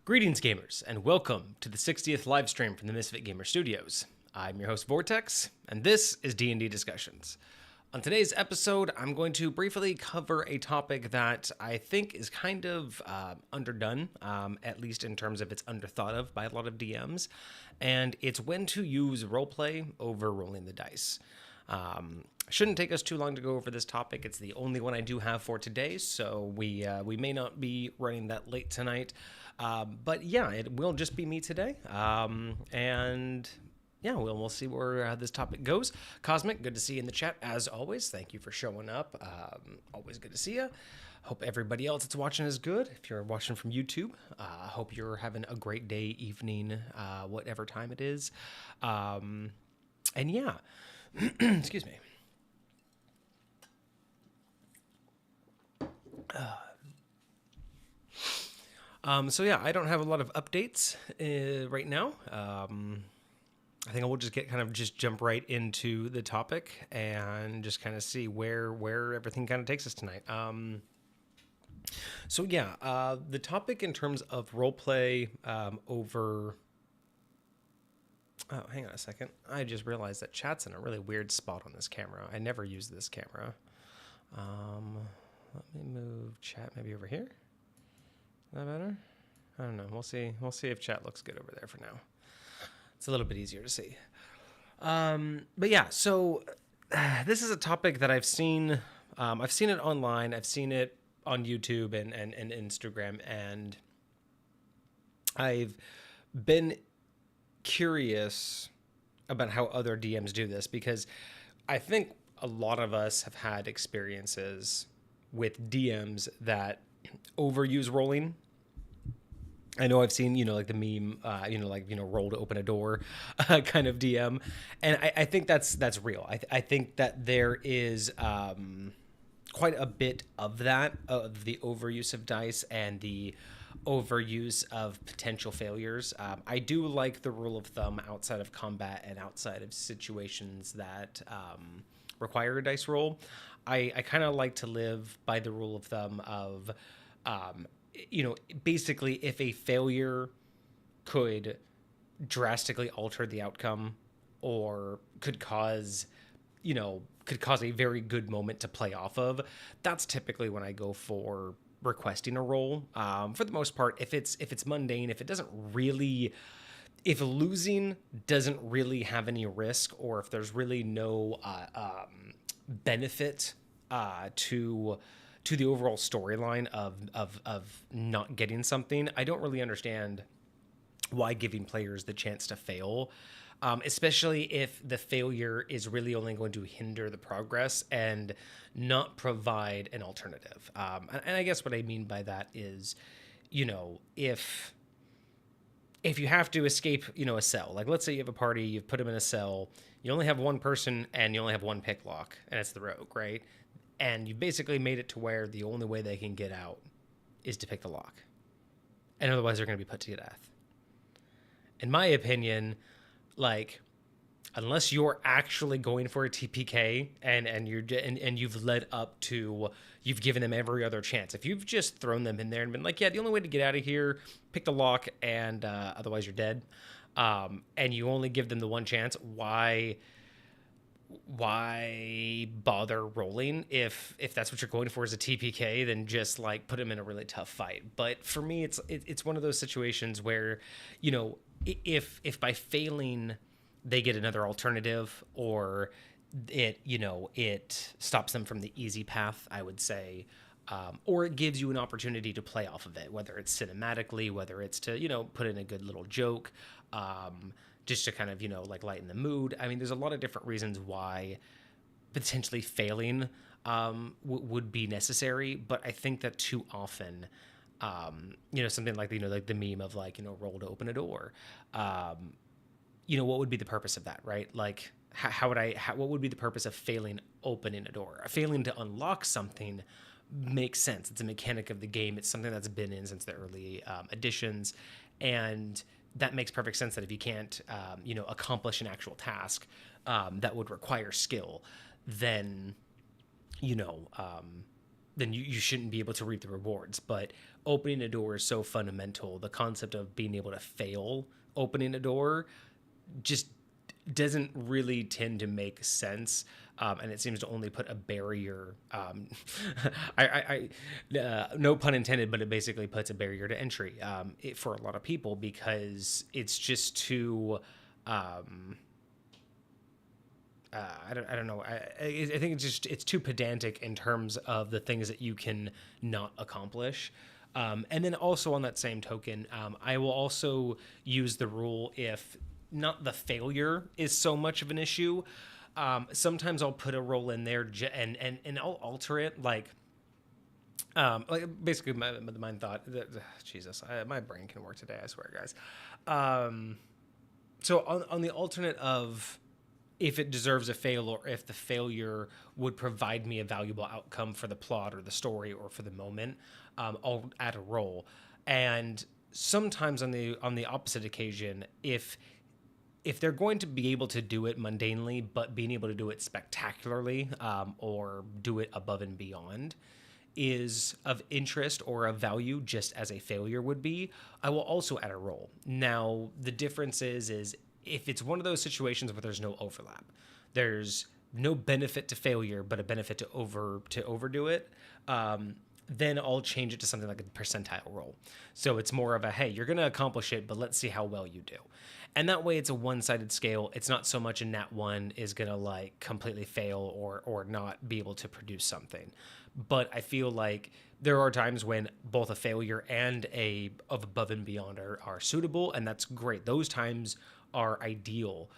Greetings, gamers, and welcome to the 60th live stream from the MisfitGamersStudios. I'm your host, Vortex, and this is D&D Discussions. On today's episode, I'm going to briefly cover a topic that I think is kind of underdone, at least in terms of it's underthought of by a lot of DMs, and it's when to use roleplay over rolling the dice. Shouldn't take us too long to go over this topic. It's the only one I do have for today, so we may not be running that late tonight. But yeah, it will just be me today. And yeah, we'll see where this topic goes. Cosmic, good to see you in the chat as always. Thank you for showing up. Always good to see you. Hope everybody else that's watching is good. If you're watching from YouTube, hope you're having a great day, evening, whatever time it is. And yeah, excuse me. So yeah, I don't have a lot of updates right now. I think I will just jump right into the topic and just kind of see where everything kind of takes us tonight. So yeah, the topic in terms of roleplay over. Oh, hang on a second. I just realized that chat's in a really weird spot on this camera. I never use this camera. Let me move chat maybe over here. Is that better? I don't know. We'll see. We'll see if chat looks good over there for now. It's a little bit easier to see. But yeah, so this is a topic that I've seen. I've seen it online. I've seen it on YouTube and Instagram, and I've been curious about how other DMs do this, because I think a lot of us have had experiences with DMs that overuse rolling. I know I've seen, like the meme, roll to open a door kind of DM. And I think that's real. I think that there is quite a bit of that, of the overuse of dice and the overuse of potential failures. I do like the rule of thumb outside of combat and outside of situations that require a dice roll. I kind of like to live by the rule of thumb of, basically if a failure could drastically alter the outcome or could cause a very good moment to play off of, that's typically when I go for requesting a roll. For the most part, if it's mundane, if losing doesn't really have any risk, or if there's really no benefit to the overall storyline of not getting something, I don't really understand why giving players the chance to fail, especially if the failure is really only going to hinder the progress and not provide an alternative. And I guess what I mean by that is, if you have to escape, a cell, like let's say you have a party, you've put them in a cell, you only have one person and you only have one pick lock, and it's the rogue, right? And you basically made it to where the only way they can get out is to pick the lock. And otherwise they're going to be put to death. In my opinion, unless you're actually going for a TPK and you've led up to, you've given them every other chance. If you've just thrown them in there and been like, yeah, the only way to get out of here, pick the lock, and otherwise you're dead, and you only give them the one chance, why bother rolling? If that's what you're going for is a TPK, then just put them in a really tough fight. But for me, it's one of those situations where, if by failing they get another alternative, or it stops them from the easy path, I would say, or it gives you an opportunity to play off of it, whether it's cinematically, whether it's to, put in a good little joke, just to kind of, lighten the mood. I mean, there's a lot of different reasons why potentially failing would be necessary, but I think that too often, something like, like the meme of roll to open a door. What would be the purpose of that, right? What would be the purpose of failing opening a door? Failing to unlock something makes sense. It's a mechanic of the game. It's something that's been in since the early editions, and that makes perfect sense that if you can't, accomplish an actual task that would require skill, then, then you shouldn't be able to reap the rewards. But opening a door is so fundamental. The concept of being able to fail opening a door just doesn't really tend to make sense. And it seems to only put a barrier. No pun intended, but it basically puts a barrier to entry for a lot of people, because it's just too. I don't know. I think it's too pedantic in terms of the things that you can not accomplish. And then also on that same token, I will also use the rule if not the failure is so much of an issue. Sometimes I'll put a roll in there and I'll alter it like basically my mind thought. Jesus, my brain can work today. I swear, guys. So on the alternate of if it deserves a fail, or if the failure would provide me a valuable outcome for the plot or the story or for the moment, I'll add a roll. And sometimes on the opposite occasion, if they're going to be able to do it mundanely, but being able to do it spectacularly, or do it above and beyond, is of interest or of value, just as a failure would be, I will also add a roll. Now, the difference is if it's one of those situations where there's no overlap, there's no benefit to failure, but a benefit to overdo it, then I'll change it to something like a percentile roll. So it's more of a, hey, you're going to accomplish it, but let's see how well you do. And that way it's a one-sided scale. It's not so much a nat 1 is going to like completely fail or not be able to produce something. But I feel like there are times when both a failure and a of above and beyond are suitable, and that's great. Those times are ideal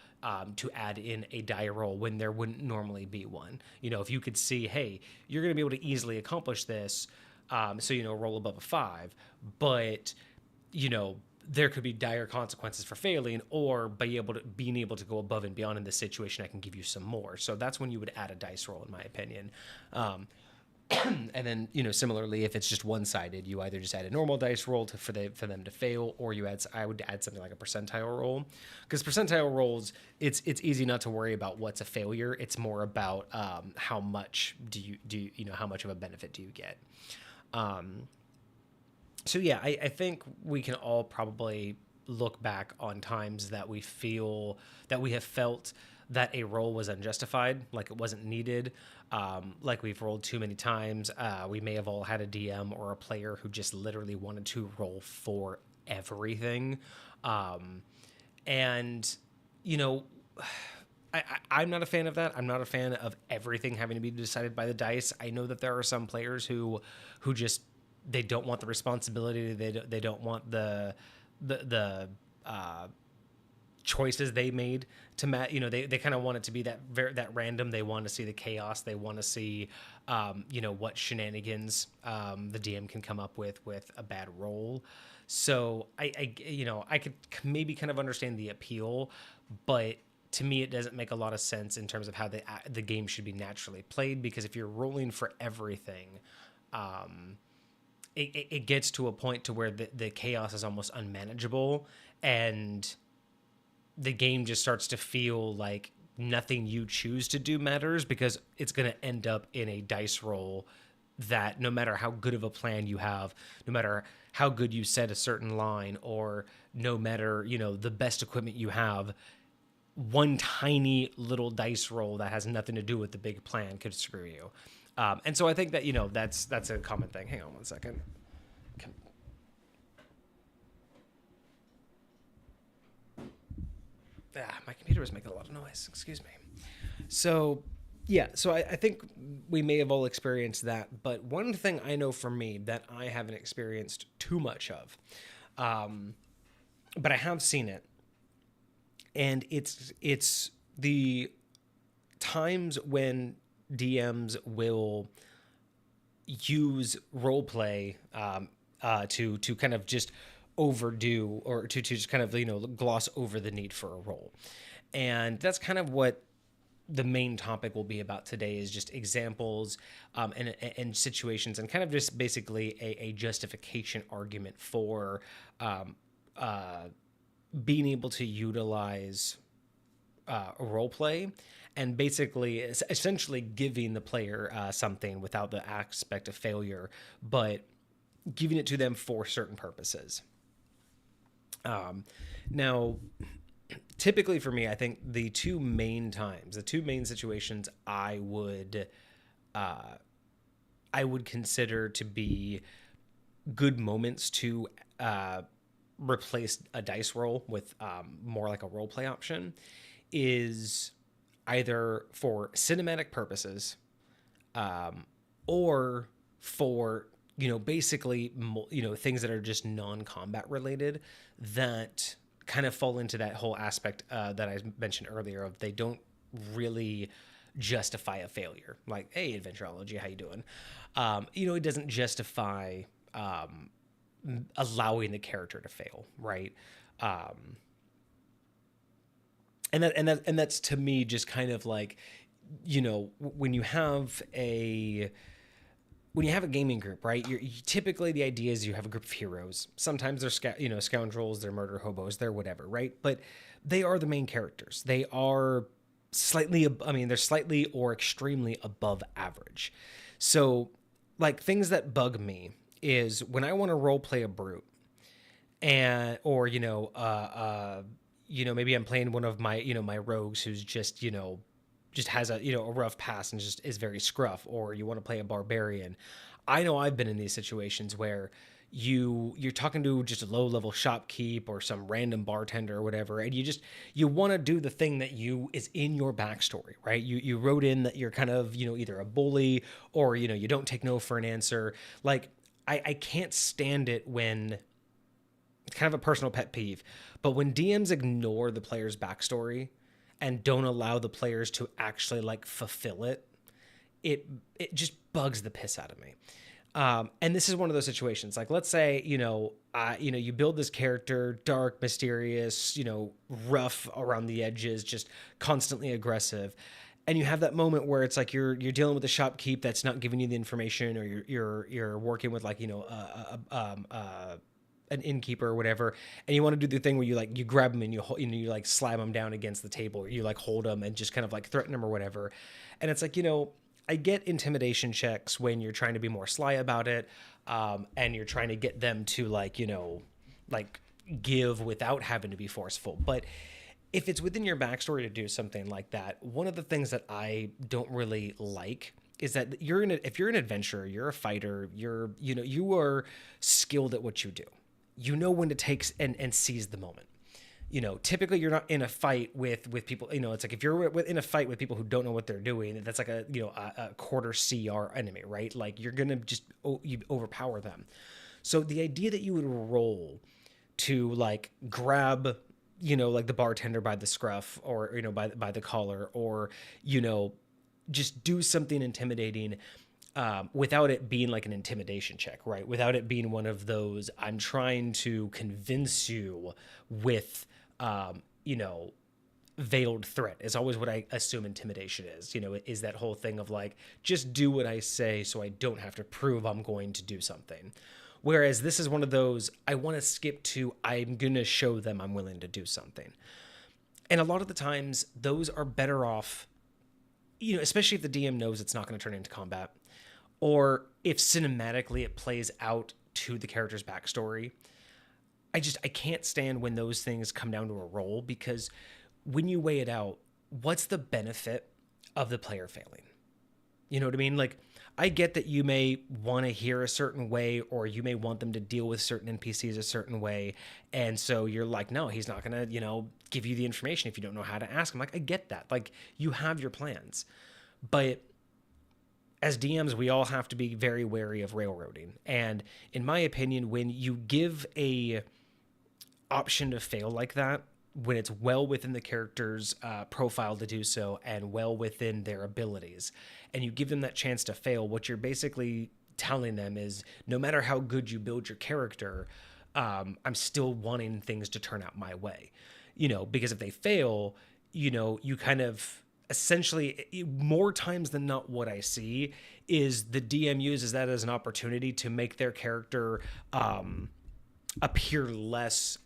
to add in a die roll when there wouldn't normally be one. You know, if you could see, hey, you're going to be able to easily accomplish this, so, you know, roll above a 5, but, you know, there could be dire consequences for failing, or being able to go above and beyond in this situation, I can give you some more. So that's when you would add a dice roll, in my opinion. And then, you know, similarly, if it's just one-sided, you either just add a normal dice roll for them to fail, or I would add something like a percentile roll, because percentile rolls, it's easy not to worry about what's a failure. It's more about how much how much of a benefit do you get. So yeah, I think we can all probably look back on times that we have felt that a roll was unjustified, like it wasn't needed, like we've rolled too many times. We may have all had a DM or a player who just literally wanted to roll for everything. And, you know, I'm not a fan of that. I'm not a fan of everything having to be decided by the dice. I know that there are some players who just, they don't want the responsibility. They don't want the choices they made to they kind of want it to be that random. They want to see the chaos. They want to see what shenanigans the DM can come up with a bad roll. So I could maybe kind of understand the appeal, but to me it doesn't make a lot of sense in terms of how the game should be naturally played, because if you're rolling for everything, it gets to a point to where the chaos is almost unmanageable, and the game just starts to feel like nothing you choose to do matters, because it's going to end up in a dice roll that no matter how good of a plan you have, no matter how good you set a certain line, or no matter, the best equipment you have, one tiny little dice roll that has nothing to do with the big plan could screw you. And so I think that, that's a common thing. Hang on one second. My computer was making a lot of noise. Excuse me. So, yeah. So I think we may have all experienced that. But one thing I know for me that I haven't experienced too much of, but I have seen it, and it's the times when DMs will use roleplay to kind of just overdo, or to just kind of gloss over the need for a roll. And that's kind of what the main topic will be about today, is just examples and situations, and kind of just basically a justification argument for being able to utilize role play and basically essentially giving the player something without the aspect of failure, but giving it to them for certain purposes. Now, typically for me, I think the two main situations I would consider to be good moments to replace a dice roll with more like a role play option is either for cinematic purposes or for, basically, things that are just non-combat related that kind of fall into that whole aspect that I mentioned earlier of they don't really justify a failure. Like, hey, Adventurology, how you doing? It doesn't justify allowing the character to fail, right? And that's to me just kind of like, when you have a gaming group, right? Typically the idea is you have a group of heroes. Sometimes they're scoundrels, they're murder hobos, they're whatever, right? But they are the main characters. They are they're slightly or extremely above average. So, like, things that bug me is when I want to role play a brute, or maybe I'm playing one of my my rogues who's just has a rough past and just is very scruff, or you want to play a barbarian. I know I've been in these situations where you're talking to just a low level shopkeep or some random bartender or whatever, and you want to do the thing that is in your backstory, right? You wrote in that you're kind of either a bully or you don't take no for an answer. Like, I can't stand it when, it's kind of a personal pet peeve, but when DMs ignore the player's backstory and don't allow the players to actually like fulfill it, it just bugs the piss out of me. And this is one of those situations. Like, let's say, you build this character, dark, mysterious, rough around the edges, just constantly aggressive. And you have that moment where it's like you're dealing with a shopkeep that's not giving you the information, or you're working with like, an innkeeper or whatever, and you want to do the thing where you grab them and you like slam them down against the table, or you like hold them and just kind of like threaten them or whatever. And it's like, I get intimidation checks when you're trying to be more sly about it, and you're trying to get them to like give without having to be forceful. But if it's within your backstory to do something like that, one of the things that I don't really like is that if you're an adventurer, you're a fighter, you are skilled at what you do. You know when to take and seize the moment. Typically you're not in a fight with people. It's like if you're in a fight with people who don't know what they're doing, that's like a quarter CR enemy, right? Like, you're gonna just you overpower them. So the idea that you would roll to like grab like the bartender by the scruff, or by the collar, or just do something intimidating, without it being like an intimidation check, right? Without it being one of those, I'm trying to convince you with, veiled threat is always what I assume intimidation is. Is that whole thing of like, just do what I say so I don't have to prove I'm going to do something. Whereas this is one of those, I want to skip to, I'm going to show them I'm willing to do something. And a lot of the times those are better off, especially if the DM knows it's not going to turn into combat, or if cinematically it plays out to the character's backstory. I can't stand when those things come down to a roll, because when you weigh it out, what's the benefit of the player failing? You know what I mean? Like, I get that you may want to hear a certain way, or you may want them to deal with certain NPCs a certain way. And so you're like, no, he's not going to, give you the information if you don't know how to ask him. Like, I get that. Like, you have your plans. But as DMs, we all have to be very wary of railroading. And in my opinion, when you give a option to fail like that, when it's well within the character's profile to do so, and well within their abilities, and you give them that chance to fail, what you're basically telling them is, no matter how good you build your character, I'm still wanting things to turn out my way. Because if they fail, you kind of essentially, more times than not, what I see is the DM uses that as an opportunity to make their character appear less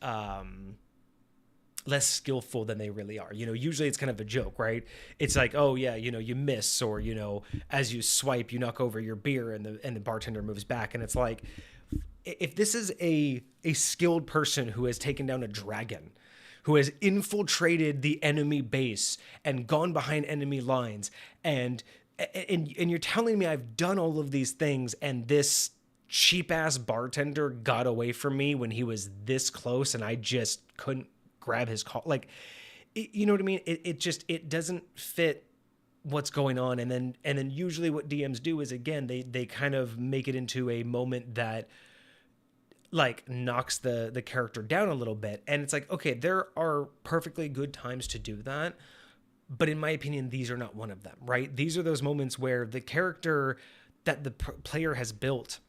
less skillful than they really are. Usually it's kind of a joke, right? It's like, oh yeah, you miss, or as you swipe, you knock over your beer, and the bartender moves back, and it's like, if this is a skilled person who has taken down a dragon, who has infiltrated the enemy base and gone behind enemy lines, and you're telling me I've done all of these things, and this cheap ass bartender got away from me when he was this close, and I just couldn't grab his call. Like, you know what I mean? It doesn't fit what's going on. And then usually what DMs do is, again, they kind of make it into a moment that like knocks the character down a little bit. And it's like, okay, there are perfectly good times to do that, but in my opinion, these are not one of them, right? These are those moments where the character that the player has built,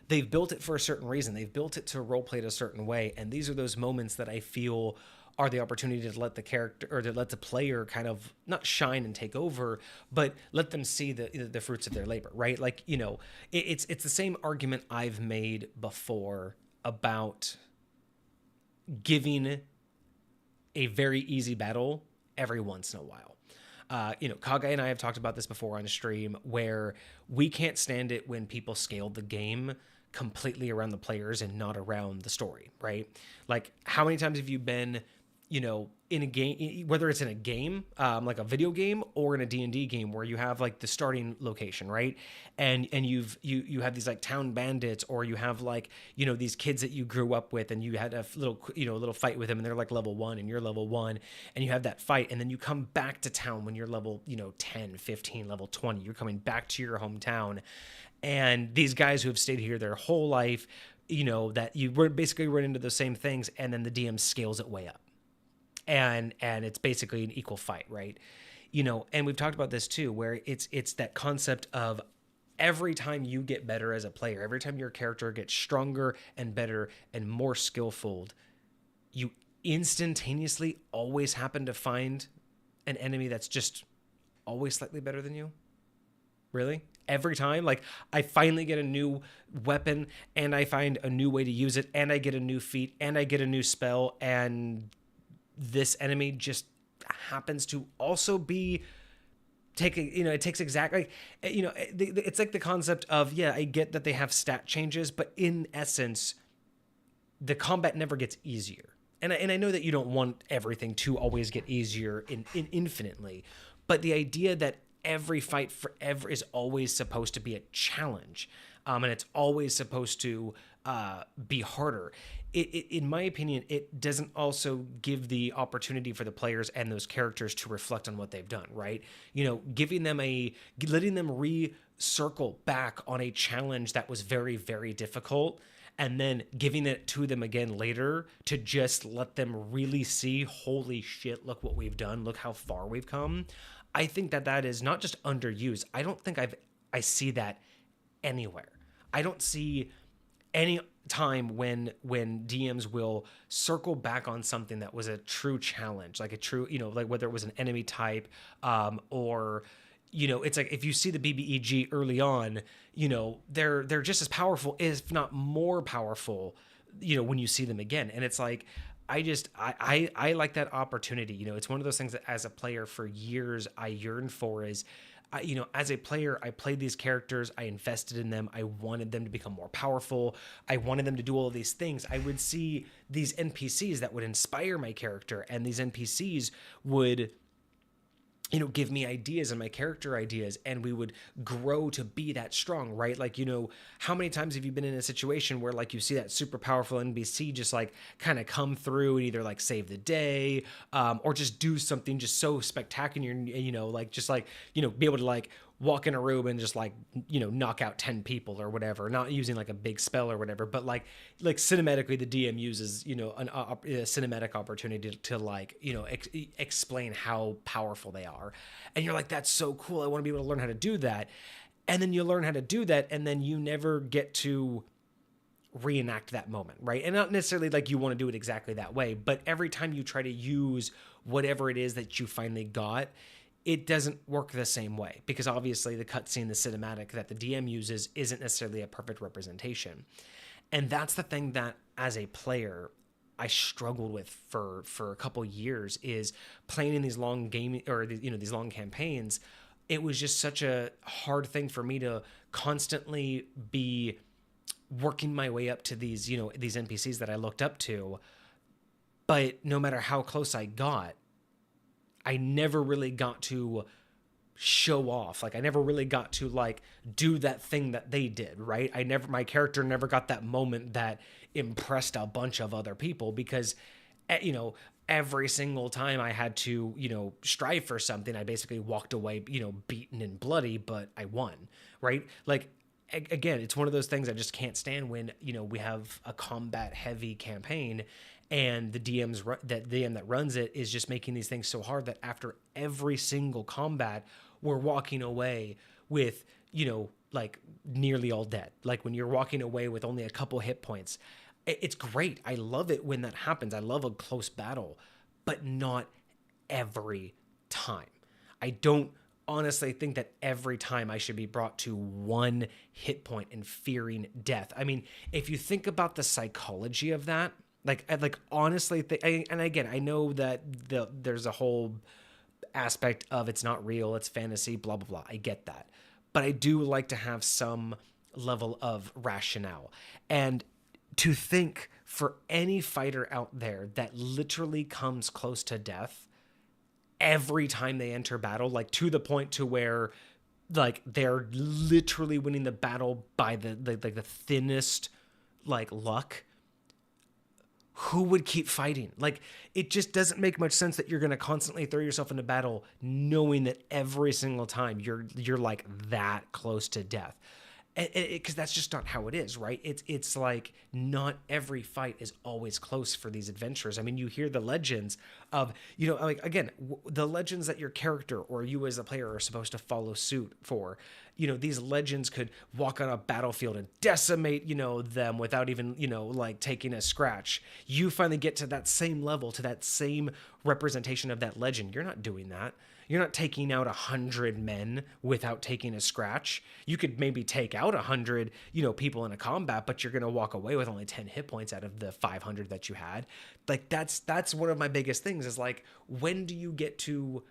they've built it for a certain reason. They've built it to role play it a certain way. And these are those moments that I feel are the opportunity to let the character, or to let the player kind of not shine and take over, but let them see the fruits of their labor, right? Like, it's the same argument I've made before about giving a very easy battle every once in a while. Kage and I have talked about this before on a stream, where we can't stand it when people scale the game completely around the players and not around the story, right? Like, how many times have you been, in a game, whether it's in a game, like a video game, or in a D&D game, where you have like the starting location, right? And you have these like town bandits, or you have like, these kids that you grew up with, and you had a little fight with them, and they're like level 1 and you're level 1, and you have that fight, and then you come back to town when you're level, 10, 15, level 20, you're coming back to your hometown, and these guys who have stayed here their whole life, that you basically run into the same things, and then the DM scales it way up. And it's basically an equal fight, right? And we've talked about this too, where it's that concept of every time you get better as a player, every time your character gets stronger and better and more skillful, you instantaneously always happen to find an enemy that's just always slightly better than you. Really? Every time? Like, I finally get a new weapon, and I find a new way to use it, and I get a new feat, and I get a new spell, and this enemy just happens to also be it takes exactly, it's like the concept of, yeah, I get that they have stat changes, but in essence, the combat never gets easier. And I know that you don't want everything to always get easier in infinitely, but the idea that every fight forever is always supposed to be a challenge, and it's always supposed to be harder. In my opinion, it doesn't also give the opportunity for the players and those characters to reflect on what they've done, right? Letting them recircle back on a challenge that was very, very difficult, and then giving it to them again later to just let them really see, holy shit, look what we've done, look how far we've come. I think that is not just underused. I don't think I see that anywhere. I don't see any time when DMs will circle back on something that was a true challenge, like a true, like whether it was an enemy type, or, it's like, if you see the BBEG early on, they're just as powerful, if not more powerful, when you see them again. And it's like, I like that opportunity. It's one of those things that as a player for years I yearned for, is as a player, I played these characters, I invested in them, I wanted them to become more powerful, I wanted them to do all of these things. I would see these NPCs that would inspire my character, and these NPCs would, give me ideas and my character ideas, and we would grow to be that strong, right? Like, how many times have you been in a situation where like you see that super powerful NPC just like kind of come through and either like save the day, or just do something just so spectacular, like just like, be able to like walk in a room and just like, knock out 10 people or whatever, not using like a big spell or whatever, but like cinematically the DM uses, a cinematic opportunity to like, explain how powerful they are. And you're like, that's so cool. I want to be able to learn how to do that. And then you learn how to do that, and then you never get to reenact that moment, right? And not necessarily like you want to do it exactly that way, but every time you try to use whatever it is that you finally got, it doesn't work the same way, because obviously the cutscene, the cinematic that the DM uses isn't necessarily a perfect representation. And that's the thing that as a player, I struggled with for a couple years is playing in these long game or these long campaigns. It was just such a hard thing for me to constantly be working my way up to these these NPCs that I looked up to, but no matter how close I got, I never really got to show off. Like I never really got to like do that thing that they did, right? My character never got that moment that impressed a bunch of other people because every single time I had to, strive for something, I basically walked away, beaten and bloody, but I won, right? Like again, it's one of those things I just can't stand when, we have a combat heavy campaign and the DM that runs it is just making these things so hard that after every single combat, we're walking away with, like nearly all dead. Like when you're walking away with only a couple hit points, it's great. I love it when that happens. I love a close battle, but not every time. I don't honestly think that every time I should be brought to one hit point and fearing death. I mean, if you think about the psychology of that, like honestly, and again, I know that there's a whole aspect of it's not real, it's fantasy, blah, blah, blah. I get that. But I do like to have some level of rationale. And to think for any fighter out there that literally comes close to death every time they enter battle, like to the point to where like they're literally winning the battle by the thinnest like luck, who would keep fighting? Like, it just doesn't make much sense that you're going to constantly throw yourself into battle knowing that every single time you're like that close to death. Because that's just not how it is, right? It's like not every fight is always close for these adventurers. I mean, you hear the legends of, like, again, the legends that your character or you as a player are supposed to follow suit for. These legends could walk on a battlefield and decimate, them without even, like taking a scratch. You finally get to that same level, to that same representation of that legend. You're not doing that. You're not taking out 100 men without taking a scratch. You could maybe take out 100, people in a combat, but you're going to walk away with only 10 hit points out of the 500 that you had. Like that's one of my biggest things is like, when do you get to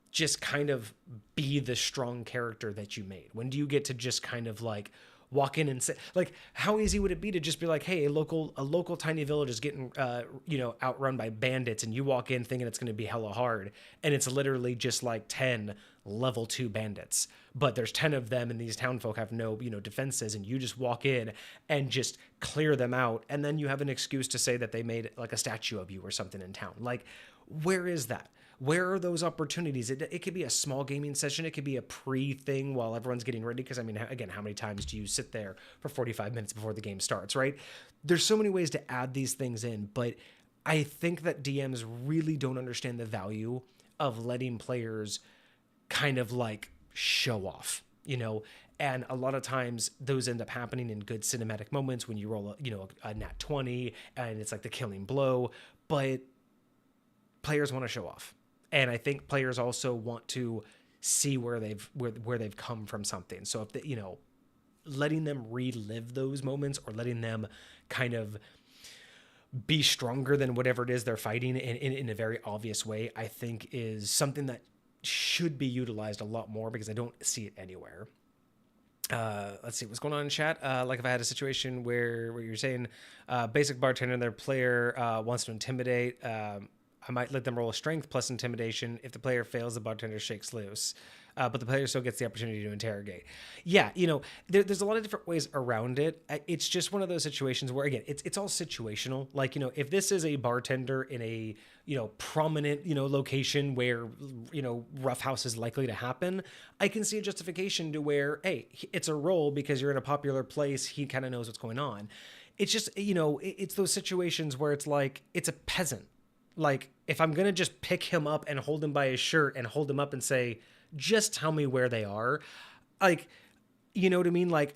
just kind of be the strong character that you made? When do you get to just kind of like walk in and say, like, how easy would it be to just be like, hey, a local tiny village is getting, outrun by bandits, and you walk in thinking it's going to be hella hard, and it's literally just like 10 level 2 bandits, but there's 10 of them, and these townfolk have no, defenses, and you just walk in and just clear them out, and then you have an excuse to say that they made like a statue of you or something in town. Like, where is that? Where are those opportunities? It could be a small gaming session. It could be a pre-thing while everyone's getting ready. Because, I mean, again, how many times do you sit there for 45 minutes before the game starts, right? There's so many ways to add these things in. But I think that DMs really don't understand the value of letting players kind of like show off, And a lot of times those end up happening in good cinematic moments when you roll a nat 20 and it's like the killing blow. But players want to show off. And I think players also want to see where they've come from something. So if letting them relive those moments or letting them kind of be stronger than whatever it is they're fighting in a very obvious way, I think is something that should be utilized a lot more because I don't see it anywhere. Let's see what's going on in chat. Like if I had a situation where you're saying basic bartender, their player wants to intimidate, I might let them roll a strength plus intimidation. If the player fails, the bartender shakes loose. But the player still gets the opportunity to interrogate. Yeah, there's a lot of different ways around it. It's just one of those situations where, again, it's all situational. Like, if this is a bartender in a, prominent, location where, roughhouse is likely to happen, I can see a justification to where, hey, it's a role because you're in a popular place. He kind of knows what's going on. It's just, it's those situations where it's like, it's a peasant. Like, if I'm going to just pick him up and hold him by his shirt and hold him up and say, just tell me where they are. Like, you know what I mean? Like,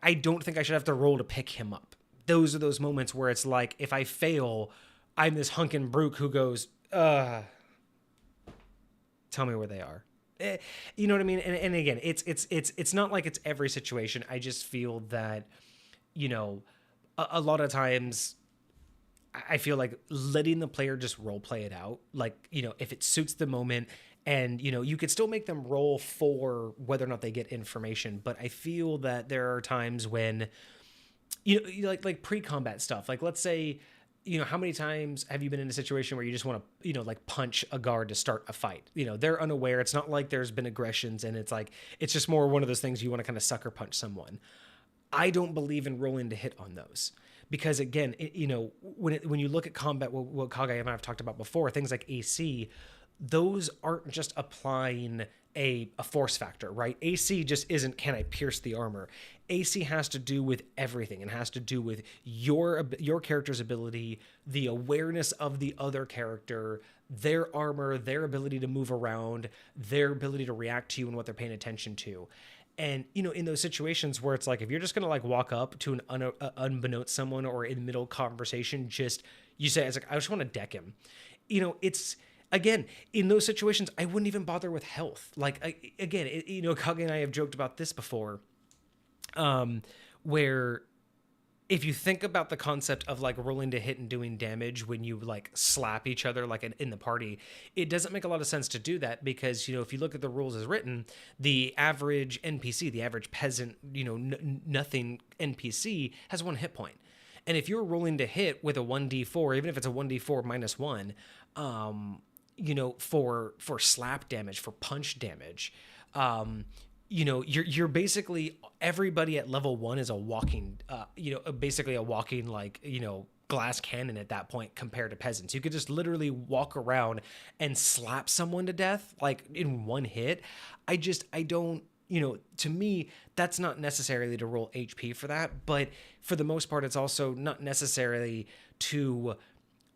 I don't think I should have to roll to pick him up. Those are those moments where it's like, if I fail, I'm this hunkin' brook who goes, tell me where they are. You know what I mean? And again, it's not like it's every situation. I just feel that, a lot of times I feel like letting the player just role play it out, like, if it suits the moment, and you could still make them roll for whether or not they get information. But I feel that there are times when like pre-combat stuff, like let's say, how many times have you been in a situation where you just want to, like punch a guard to start a fight? They're unaware. It's not like there's been aggressions, and it's just more one of those things you want to kind of sucker punch someone. I don't believe in rolling to hit on those, because again, when you look at combat, what Kage and I have talked about before, things like AC, those aren't just applying a force factor, right? AC just isn't, can I pierce the armor? AC has to do with everything. It has to do with your character's ability, the awareness of the other character, their armor, their ability to move around, their ability to react to you and what they're paying attention to. And, in those situations where it's like, if you're just going to like walk up to an unbeknownst someone, or in the middle of conversation, you say, it's like, I just want to deck him. It's, again, in those situations, I wouldn't even bother with health. Like, Kage and I have joked about this before, where if you think about the concept of like rolling to hit and doing damage when you like slap each other, like in the party, it doesn't make a lot of sense to do that, because, if you look at the rules as written, the average NPC, the average peasant, nothing NPC has 1 hit point. And if you're rolling to hit with a 1d4, even if it's a 1d4 minus 1, for slap damage, for punch damage, you're basically, everybody at level 1 is a walking, basically a walking, like, glass cannon at that point compared to peasants. You could just literally walk around and slap someone to death, like in 1 hit. I don't, to me, that's not necessarily to roll HP for that, but for the most part, it's also not necessarily to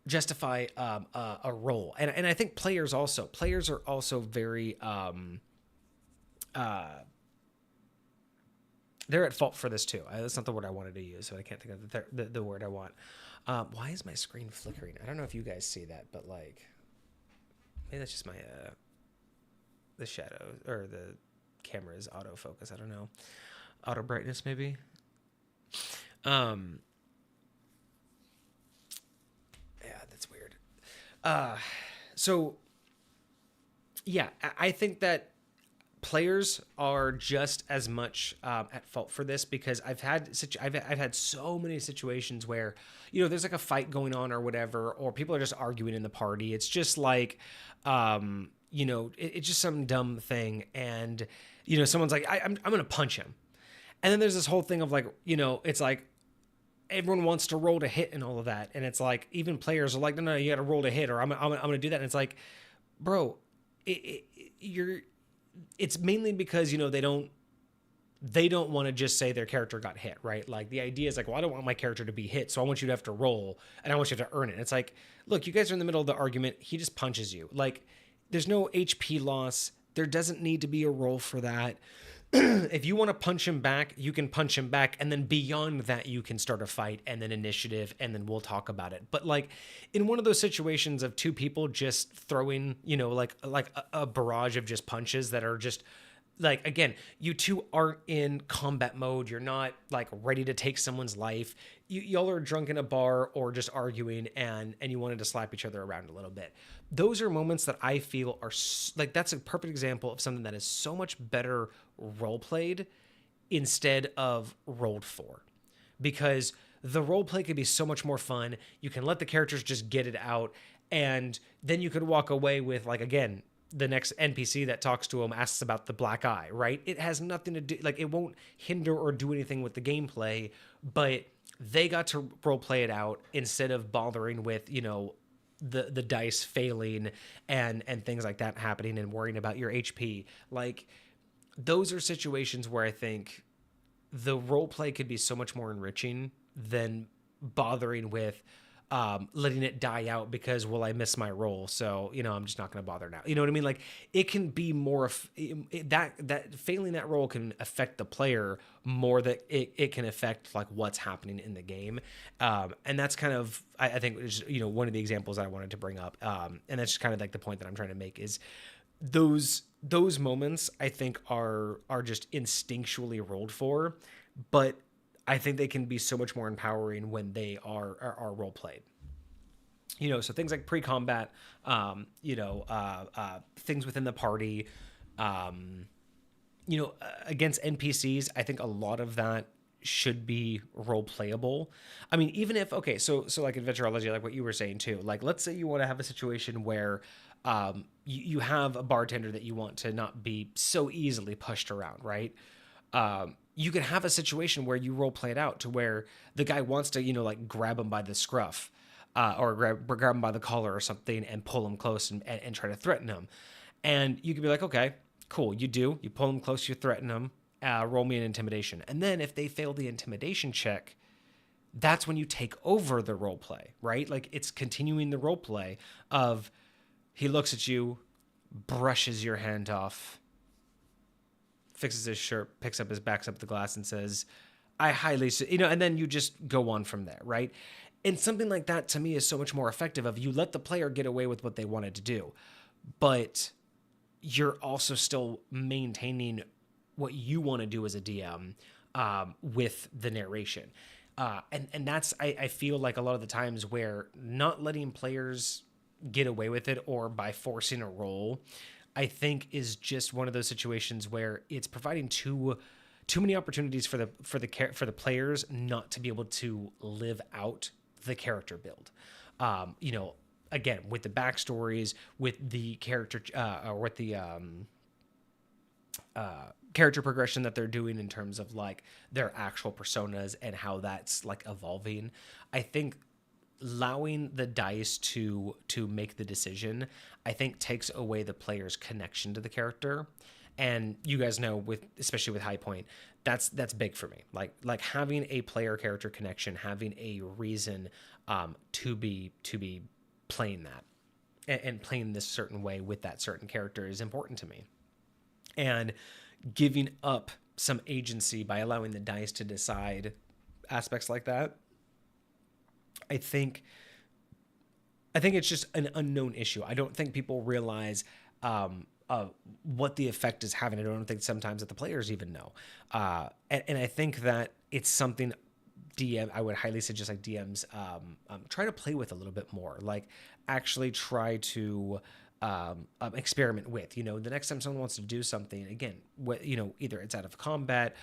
justify a roll. And I think players are also very, they're at fault for this too. That's not the word I wanted to use, so I can't think of the word I want. Why is my screen flickering? I don't know if you guys see that, but like, maybe that's just my the shadow, or the camera's autofocus. I don't know, auto brightness maybe. Yeah, that's weird. So yeah, I think that players are just as much at fault for this, because I've had so many situations where, there's like a fight going on or whatever, or people are just arguing in the party. It's just like, it's just some dumb thing. And, someone's like, I'm going to punch him. And then there's this whole thing of like, it's like everyone wants to roll to hit and all of that. And it's like, even players are like, no, you got to roll to hit, or I'm going to do that. And it's like, bro, it's mainly because, they don't want to just say their character got hit, right? Like, the idea is like, well, I don't want my character to be hit, so I want you to have to roll, and I want you to earn it. And it's like, look, you guys are in the middle of the argument. He just punches you. Like, there's no HP loss. There doesn't need to be a roll for that. If you want to punch him back, you can punch him back. And then beyond that, you can start a fight, and then initiative, and then we'll talk about it. But like, in one of those situations of 2 people just throwing, like a barrage of just punches that are just like, again, you 2 aren't in combat mode. You're not like ready to take someone's life. Y'all are drunk in a bar or just arguing, and you wanted to slap each other around a little bit. Those are moments that I feel are like, that's a perfect example of something that is so much better role played instead of rolled for, because the role play could be so much more fun. You can let the characters just get it out, and then you could walk away with, like, again, the next NPC that talks to him asks about the black eye, right? It has nothing to do, like, it won't hinder or do anything with the gameplay, but they got to role play it out instead of bothering with, the dice failing and things like that happening, and worrying about your HP. Like, those are situations where I think the role play could be so much more enriching than bothering with letting it die out because, well, I missed my roll, so, I'm just not going to bother now. You know what I mean? Like, it can be more that failing that roll can affect the player more that it can affect like what's happening in the game. And that's kind of, I think, is, one of the examples I wanted to bring up. And that's just kind of like the point that I'm trying to make is those moments, I think, are just instinctually rolled for, but I think they can be so much more empowering when they are role played. So things like pre-combat, things within the party, against NPCs, I think a lot of that should be role playable. I mean, even if, okay, so like adventurology, like what you were saying too, like let's say you want to have a situation where you have a bartender that you want to not be so easily pushed around, right? You can have a situation where you role play it out to where the guy wants to, like grab him by the scruff, or grab him by the collar or something and pull him close and try to threaten him. And you could be like, okay, cool. You pull him close, you threaten him, roll me an intimidation. And then if they fail the intimidation check, that's when you take over the role play, right? Like it's continuing the role play of he looks at you, brushes your hand off, fixes his shirt, picks up the glass and says, I highly, and then you just go on from there, right? And something like that to me is so much more effective of you let the player get away with what they wanted to do, but you're also still maintaining what you want to do as a DM with the narration. And that's, I feel like a lot of the times where not letting players get away with it or by forcing a roll, I think is just one of those situations where it's providing too many opportunities for the players not to be able to live out the character build. Again, with the backstories, with the character, or with the character progression that they're doing in terms of like their actual personas and how that's like evolving. I think allowing the dice to make the decision, I think takes away the player's connection to the character. And you guys know, especially with High Point, that's big for me. Like having a player character connection, having a reason to be playing that and playing this certain way with that certain character is important to me. And giving up some agency by allowing the dice to decide aspects like that, I think it's just an unknown issue. I don't think people realize what the effect is having. I don't think sometimes that the players even know. And I think that it's something I would highly suggest like DMs try to play with a little bit more. Like actually try to experiment with. The next time someone wants to do something, again, either it's out of combat,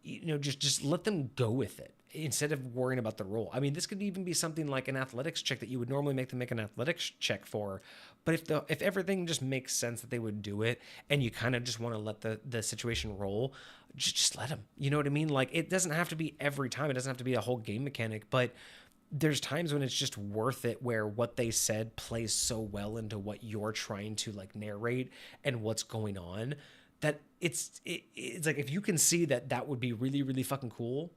just let them go with it instead of worrying about the roll. I mean, this could even be something like an athletics check that you would normally make them make an athletics check for. But if everything just makes sense that they would do it, and you kind of just want to let the situation roll, just let them. You know what I mean? Like it doesn't have to be every time. It doesn't have to be a whole game mechanic, but there's times when it's just worth it where what they said plays so well into what you're trying to like narrate and what's going on that it's like if you can see that would be really, really fucking cool,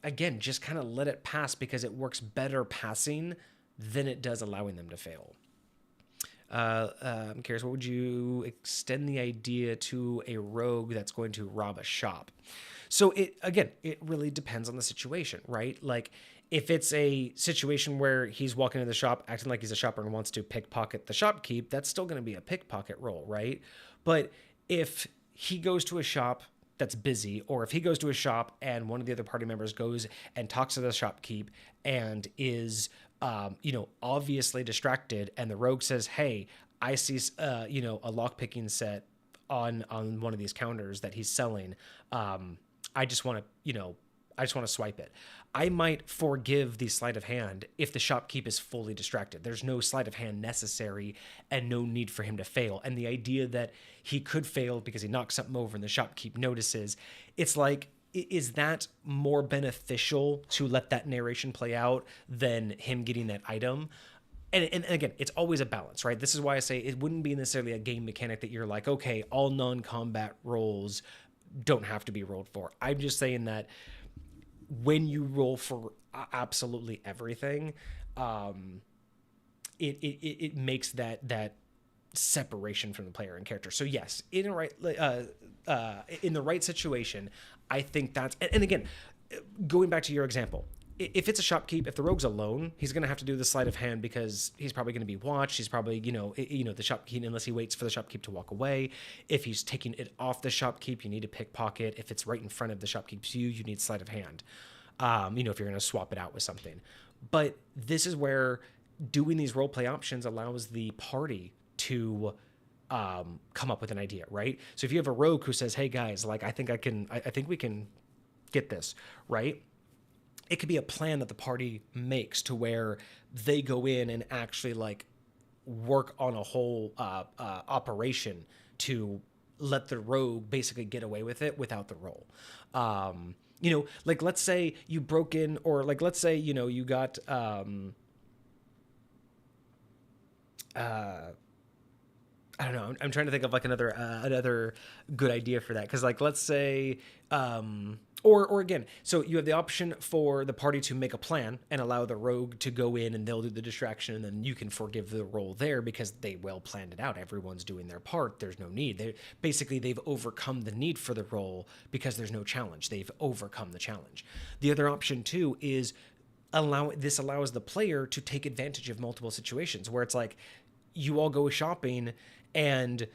again, just kind of let it pass because it works better passing than it does allowing them to fail. I'm curious, what would you extend the idea to a rogue that's going to rob a shop? So it really depends on the situation, right? Like if it's a situation where he's walking into the shop acting like he's a shopper and wants to pickpocket the shopkeep, that's still going to be a pickpocket roll, right? But if he goes to a shop that's busy, or if he goes to a shop and one of the other party members goes and talks to the shopkeep and is, obviously distracted, and the rogue says, "Hey, I see, a lockpicking set on one of these counters that he's selling. I just want to swipe it." I might forgive the sleight of hand if the shopkeep is fully distracted. There's no sleight of hand necessary and no need for him to fail. And the idea that he could fail because he knocks something over and the shopkeep notices, it's like, is that more beneficial to let that narration play out than him getting that item? And again, it's always a balance, right? This is why I say it wouldn't be necessarily a game mechanic that you're like, okay, all non-combat roles don't have to be rolled for. I'm just saying that when you roll for absolutely everything, it makes that separation from the player and character. So yes, in the right situation, I think that's, and again, going back to your example, if it's a shopkeep, if the rogue's alone, he's going to have to do the sleight of hand because he's probably going to be watched. He's probably, the shopkeep, unless he waits for the shopkeep to walk away. If he's taking it off the shopkeep, you need to pickpocket. If it's right in front of the shopkeep's you need sleight of hand. If you're going to swap it out with something. But this is where doing these role play options allows the party to come up with an idea, right? So if you have a rogue who says, hey guys, like, I think we can get this, right? It could be a plan that the party makes to where they go in and actually like work on a whole operation to let the rogue basically get away with it without the roll. Like let's say you broke in, or like let's say, you got I don't know. I'm trying to think of like another good idea for that. Because like, let's say, or again, so you have the option for the party to make a plan and allow the rogue to go in and they'll do the distraction, and then you can forgive the roll there because they well planned it out. Everyone's doing their part. There's no need. They've overcome the need for the roll because there's no challenge. They've overcome the challenge. The other option too is this allows the player to take advantage of multiple situations where it's like you all go shopping and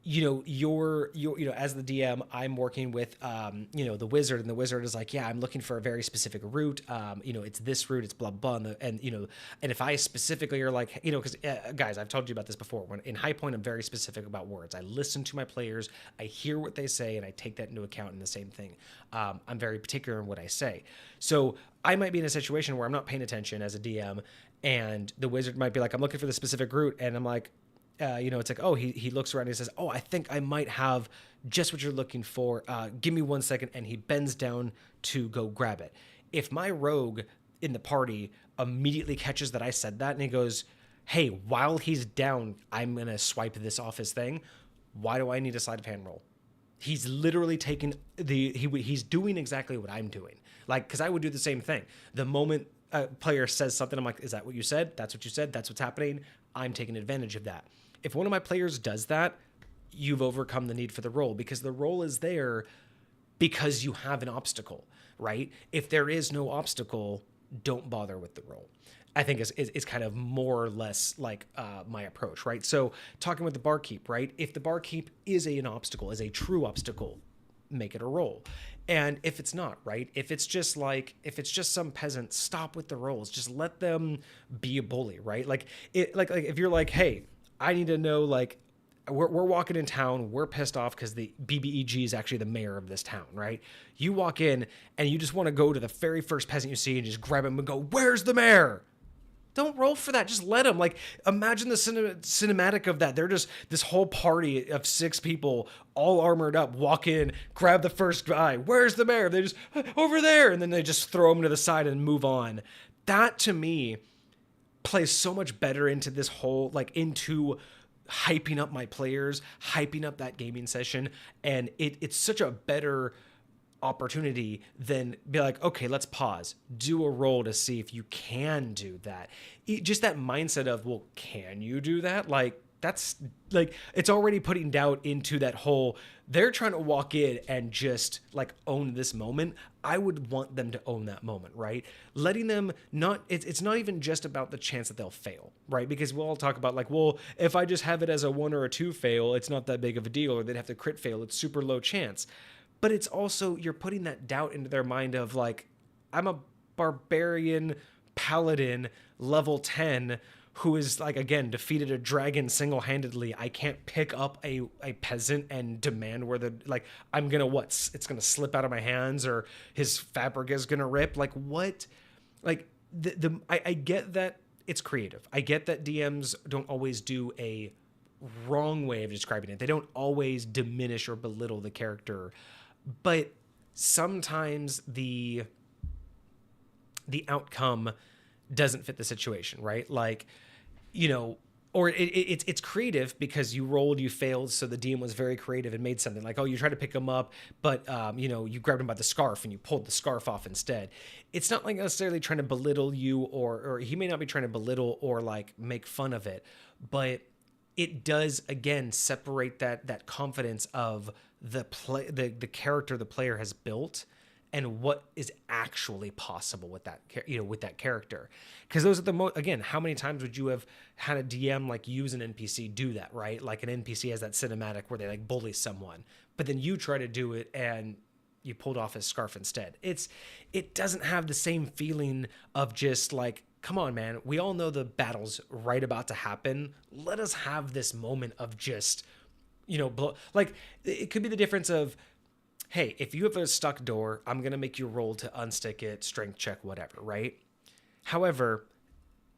you're as the DM, I'm working with the wizard, and the wizard is like, yeah, I'm looking for a very specific route. It's this route, it's blah blah, and if I specifically are like, because guys, I've told you about this before. When in High Point, I'm very specific about words. I listen to my players, I hear what they say, and I take that into account. In the same thing, I'm very particular in what I say. So I might be in a situation where I'm not paying attention as a DM, and the wizard might be like, I'm looking for the specific route, and I'm like, it's like, oh, he looks around and he says, oh, I think I might have just what you're looking for. Give me 1 second. And he bends down to go grab it. If my rogue in the party immediately catches that I said that, and he goes, hey, while he's down, I'm going to swipe this off his thing. Why do I need a sleight of hand roll? He's literally taking he's doing exactly what I'm doing. Like, because I would do the same thing. The moment a player says something, I'm like, is that what you said? That's what you said. That's what's happening. I'm taking advantage of that. If one of my players does that, you've overcome the need for the roll, because the roll is there because you have an obstacle, right? If there is no obstacle, don't bother with the roll. I think is kind of more or less like my approach, right? So talking with the barkeep, right? If the barkeep is an obstacle, is a true obstacle, make it a roll. And if it's not, right? If it's just some peasant, stop with the rolls. Just let them be a bully, right? Like if you're like, hey, I need to know, like, we're walking in town, we're pissed off because the BBEG is actually the mayor of this town, right? You walk in and you just want to go to the very first peasant you see and just grab him and go, where's the mayor? Don't roll for that. Just let them. Like, imagine the cinematic of that. They're just this whole party of 6 people, all armored up, walk in, grab the first guy. Where's the mayor? They just, over there. And then they just throw him to the side and move on. That, to me, plays so much better into this whole, like, into hyping up my players, hyping up that gaming session. And it's such a better opportunity than be like, okay, let's pause, do a roll to see if you can do that. Just that mindset of, well, can you do that? Like, that's like, it's already putting doubt into that whole, they're trying to walk in and just like own this moment. I would want them to own that moment, right? Letting them not, it's not even just about the chance that they'll fail, right? Because we'll all talk about like, well, if I just have it as a 1 or a 2 fail, it's not that big of a deal, or they'd have to crit fail. It's super low chance. But it's also, you're putting that doubt into their mind of like, I'm a barbarian paladin level 10 who is like, again, defeated a dragon single-handedly. I can't pick up a peasant and demand where the, like, I'm going to it's going to slip out of my hands, or his fabric is going to rip. Like, what? Like, I get that it's creative. I get that DMs don't always do a wrong way of describing it. They don't always diminish or belittle the character. But sometimes the outcome doesn't fit the situation, right? Like, or it's creative because you rolled, you failed, so the DM was very creative and made something like, oh, you tried to pick him up, but you grabbed him by the scarf and you pulled the scarf off instead. It's not like necessarily trying to belittle you, or he may not be trying to belittle or like make fun of it, but it does, again, separate that confidence of the character the player has built and what is actually possible with that character. Because those are again, how many times would you have had a DM like use an NPC do that, right? Like an NPC has that cinematic where they like bully someone, but then you try to do it and you pulled off his scarf instead. It doesn't have the same feeling of just like come on, man. We all know the battle's right about to happen. Let us have this moment of just, like, it could be the difference of, hey, if you have a stuck door, I'm going to make you roll to unstick it, strength check, whatever, right? However,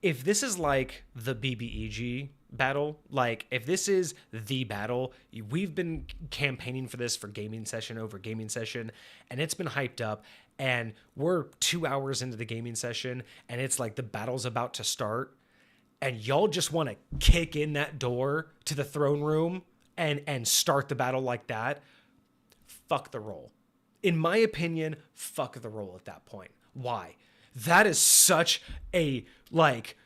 if this is like the BBEG battle, like if this is the battle, we've been campaigning for this for gaming session over gaming session, and it's been hyped up, and we're 2 hours into the gaming session, and it's like the battle's about to start, and y'all just want to kick in that door to the throne room and start the battle like that. Fuck the roll. In my opinion, fuck the roll at that point. Why? That is such a, like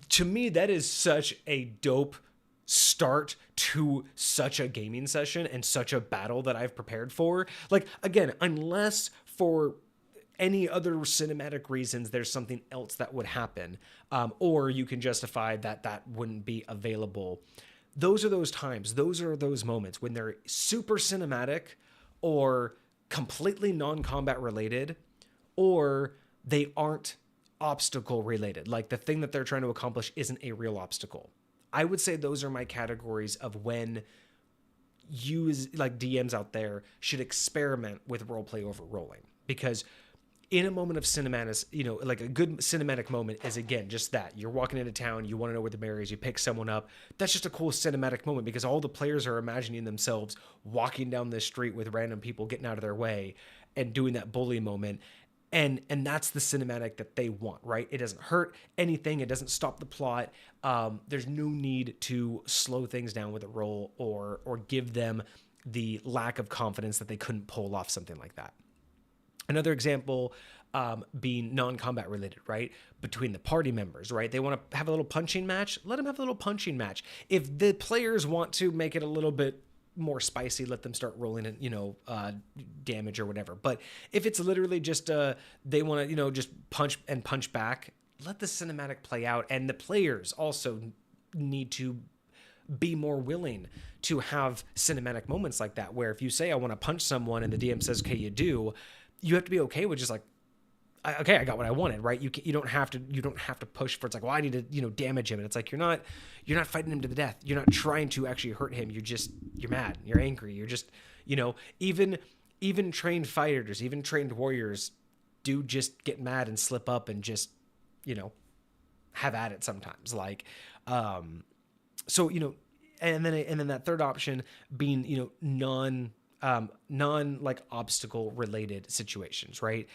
to me, that is such a dope start to such a gaming session and such a battle that I've prepared for. Like, again, unless for any other cinematic reasons there's something else that would happen, or you can justify that wouldn't be available. Those are those times, those are those moments when they're super cinematic or completely non-combat related, or they aren't obstacle related. Like the thing that they're trying to accomplish isn't a real obstacle. I would say those are my categories of when you, like DMs out there, should experiment with roleplay over rolling. Because in a moment of cinematic, like a good cinematic moment is, again, just that. You're walking into town, you want to know where the mayor is, you pick someone up. That's just a cool cinematic moment because all the players are imagining themselves walking down this street with random people getting out of their way and doing that bully moment. And that's the cinematic that they want, right? It doesn't hurt anything. It doesn't stop the plot. There's no need to slow things down with a roll or give them the lack of confidence that they couldn't pull off something like that. Another example being non-combat related, right? Between the party members, right? They want to have a little punching match. Let them have a little punching match. If the players want to make it a little bit more spicy, let them start rolling in, damage or whatever. But if it's literally just they want to, just punch and punch back, let the cinematic play out. And the players also need to be more willing to have cinematic moments like that, where if you say, I want to punch someone and the DM says, okay, you do, you have to be okay with just like, okay, I got what I wanted, right? You don't have to push for, it's like, well, I need to, damage him. And it's like, you're not fighting him to the death. You're not trying to actually hurt him. You're mad. You're angry. You're just, even trained fighters, even trained warriors do just get mad and slip up and just, have at it sometimes. Like, so, and then that third option being, non like obstacle related situations, right?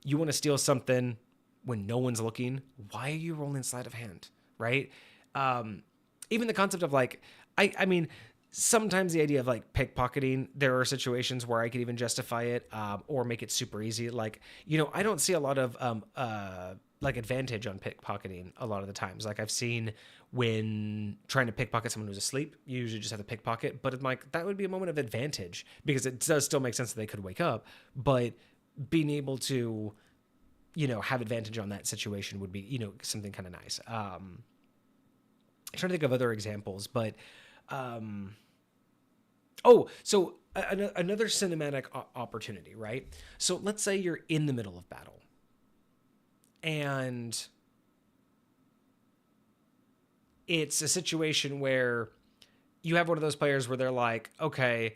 You want to steal something when no one's looking. Why are you rolling sleight of hand, right? Even the concept of like, I mean, sometimes the idea of like pickpocketing, there are situations where I could even justify it, or make it super easy. Like, I don't see a lot of, like advantage on pickpocketing a lot of the times. Like I've seen when trying to pickpocket someone who's asleep, you usually just have to pickpocket, but I'm like, that would be a moment of advantage because it does still make sense that they could wake up, but being able to, have advantage on that situation would be, something kind of nice. I'm trying to think of other examples, but, so another cinematic opportunity, right? So let's say you're in the middle of battle and it's a situation where you have one of those players where they're like, okay,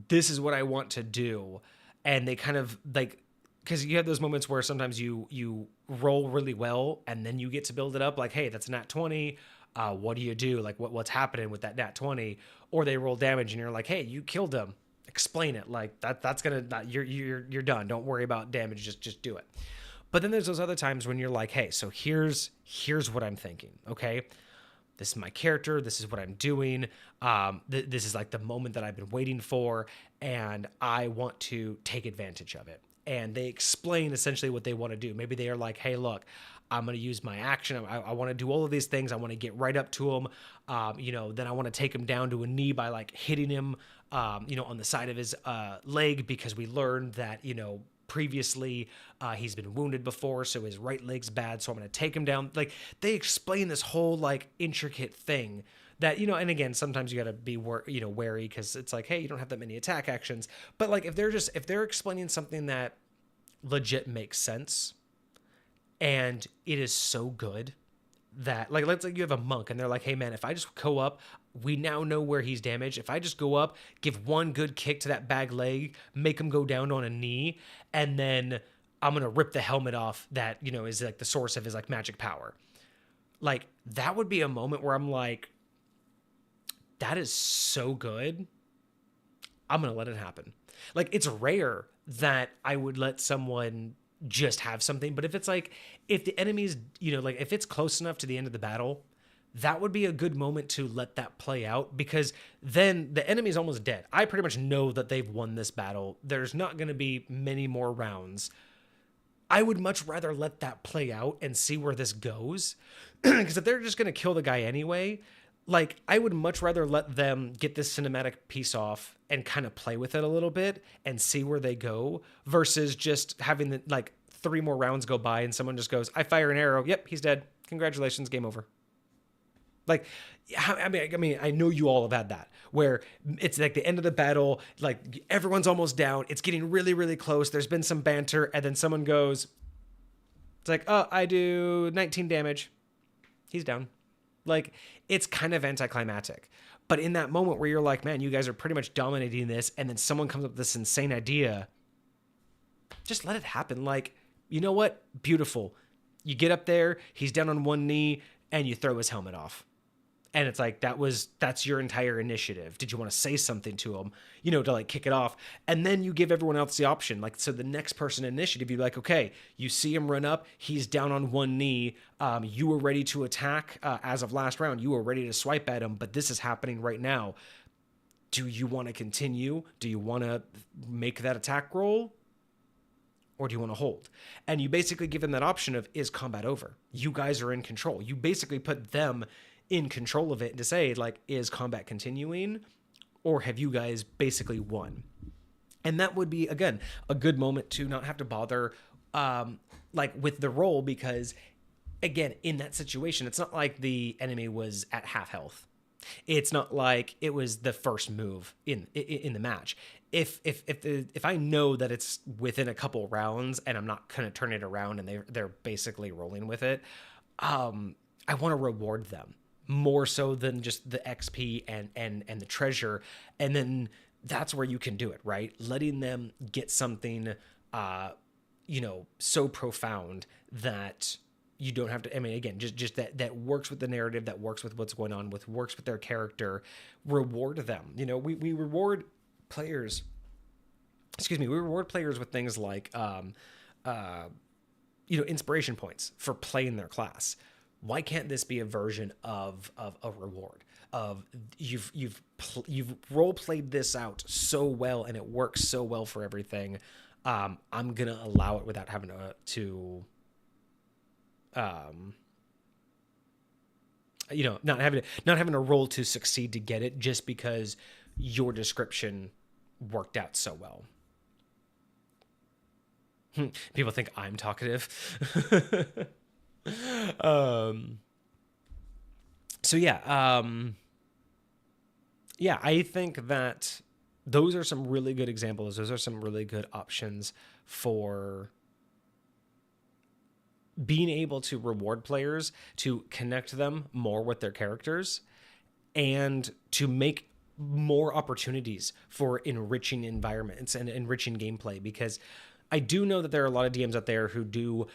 this is what I want to do. And they kind of like, because you have those moments where sometimes you roll really well and then you get to build it up like, hey, that's a nat 20. What do you do? Like what's happening with that nat 20? Or they roll damage and you're like, hey, you killed them. Explain it. Like that's gonna, you're done. Don't worry about damage. Just do it. But then there's those other times when you're like, hey, so here's what I'm thinking. Okay. This is my character. This is what I'm doing. This is like the moment that I've been waiting for, and I want to take advantage of it. And they explain essentially what they want to do. Maybe they are like, hey, look, I'm going to use my action. I want to do all of these things. I want to get right up to him. Then I want to take him down to a knee by like hitting him, on the side of his leg, because we learned that, previously he's been wounded before, so his right leg's bad, so I'm going to take him down. Like they explain this whole like intricate thing that, and again, sometimes you got to be wary because it's like, hey, you don't have that many attack actions. But like if they're explaining something that legit makes sense And it is so good that, like, let's say you have a monk and they're like, hey man, if I just go up, we now know where he's damaged. If I just go up, give one good kick to that bag leg, make him go down on a knee, and then I'm going to rip the helmet off that, you know, is like the source of his like magic power. Like, that would be a moment where I'm like, that is so good. I'm going to let it happen. Like, it's rare that I would let someone just have something. But if it's like, if the enemy's, you know, like if it's close enough to the end of the battle, that would be a good moment to let that play out, because then the enemy's almost dead. I pretty much know that they've won this battle. There's not going to be many more rounds. I would much rather let that play out and see where this goes. Because if they're just going to kill the guy anyway, like, I would much rather let them get this cinematic piece off and kind of play with it a little bit and see where they go, versus just having the, like, 3 more rounds go by and someone just goes, I fire an arrow. Yep, he's dead. Congratulations, game over. Like, I mean, I know you all have had that, where it's like the end of the battle, like everyone's almost down. It's getting really, really close. There's been some banter, and then someone goes, it's like, oh, I do 19 damage. He's down. Like, it's kind of anticlimactic. But in that moment where you're like, man, you guys are pretty much dominating this, and then someone comes up with this insane idea, just let it happen. Like, you know what? Beautiful. You get up there, he's down on one knee, and you throw his helmet off. And it's like, that's your entire initiative. Did you want to say something to him, you know, to like kick it off? And then you give everyone else the option. Like, so the next person initiative, you'd be like, okay, you see him run up, he's down on one knee. You were ready to attack as of last round. You were ready to swipe at him, but this is happening right now. Do you want to continue? Do you want to make that attack roll? Or do you want to hold? And you basically give them that option of, is combat over? You guys are in control. You basically put them in control of it to say, like, is combat continuing, or have you guys basically won? And that would be, again, a good moment to not have to bother like with the roll, because again, in that situation, it's not like the enemy was at half health. It's not like it was the first move in the match. If I know that it's within a couple rounds and I'm not gonna turn it around and they're basically rolling with it, I want to reward them more so than just the XP and the treasure. And then that's where you can do it, right? Letting them get something, you know, so profound that you don't have to, I mean, again, just that works with the narrative, that works with what's going on, works with their character. Reward them. You know, we reward players, we reward players with things like, you know, inspiration points for playing their class. Why can't this be a version of a reward? Of you've role played this out so well and it works so well for everything. I'm gonna allow it without having to you know, not having a roll to succeed to get it, just because your description worked out so well. People think I'm talkative. So yeah, I think that those are some really good examples. Those are some really good options for being able to reward players, to connect them more with their characters, and to make more opportunities for enriching environments and enriching gameplay. Because I do know that there are a lot of DMs out there who do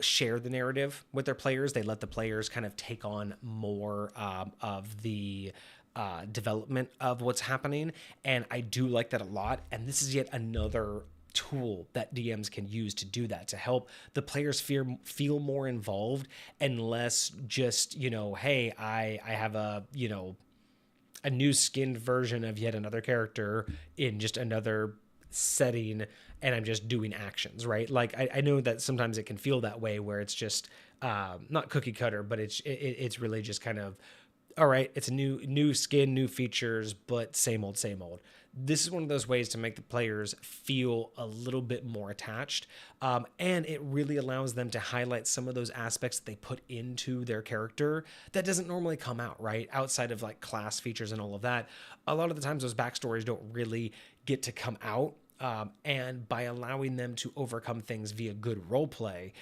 share the narrative with their players. They let the players kind of take on more of the development of what's happening. And I do like that a lot. And this is yet another tool that DMs can use to do that, to help the players feel more involved and less just, you know, hey, I have a, you know, a new skinned version of yet another character in just another setting, and I'm just doing actions, right? Like I know that sometimes it can feel that way, where it's just not cookie cutter, but it's really just kind of, all right, it's a new skin, new features, but same old. This is one of those ways to make the players feel a little bit more attached, and it really allows them to highlight some of those aspects that they put into their character that doesn't normally come out, right? Outside of like class features and all of that, a lot of the times those backstories don't really get to come out, and by allowing them to overcome things via good role play,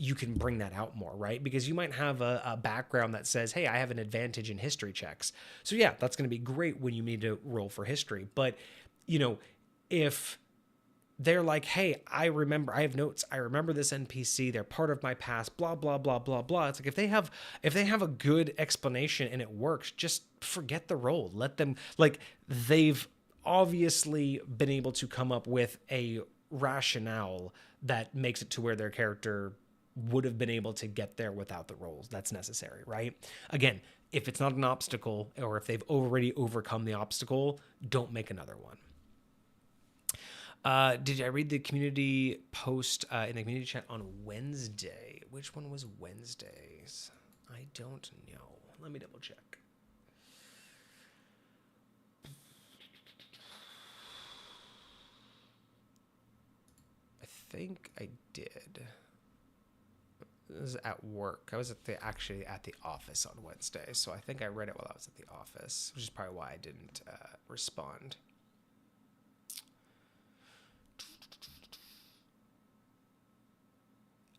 you can bring that out more, right? Because you might have a background that says, hey, I have an advantage in history checks. So yeah, that's going to be great when you need to roll for history. But, if they're like, hey, I have notes, I remember this NPC, they're part of my past, blah, blah, blah, blah, blah. It's like, if they have a good explanation and it works, just forget the roll. Let them, like, they've obviously been able to come up with a rationale that makes it to where their character would have been able to get there without the rolls that's necessary, right? Again, if it's not an obstacle, or if they've already overcome the obstacle, don't make another one. Did I read the community post in the community chat on Wednesday? Which one was Wednesdays? I don't know. Let me double check. I think I did. This was at work. I was actually at the office on Wednesday, so I think I read it while I was at the office, which is probably why I didn't respond.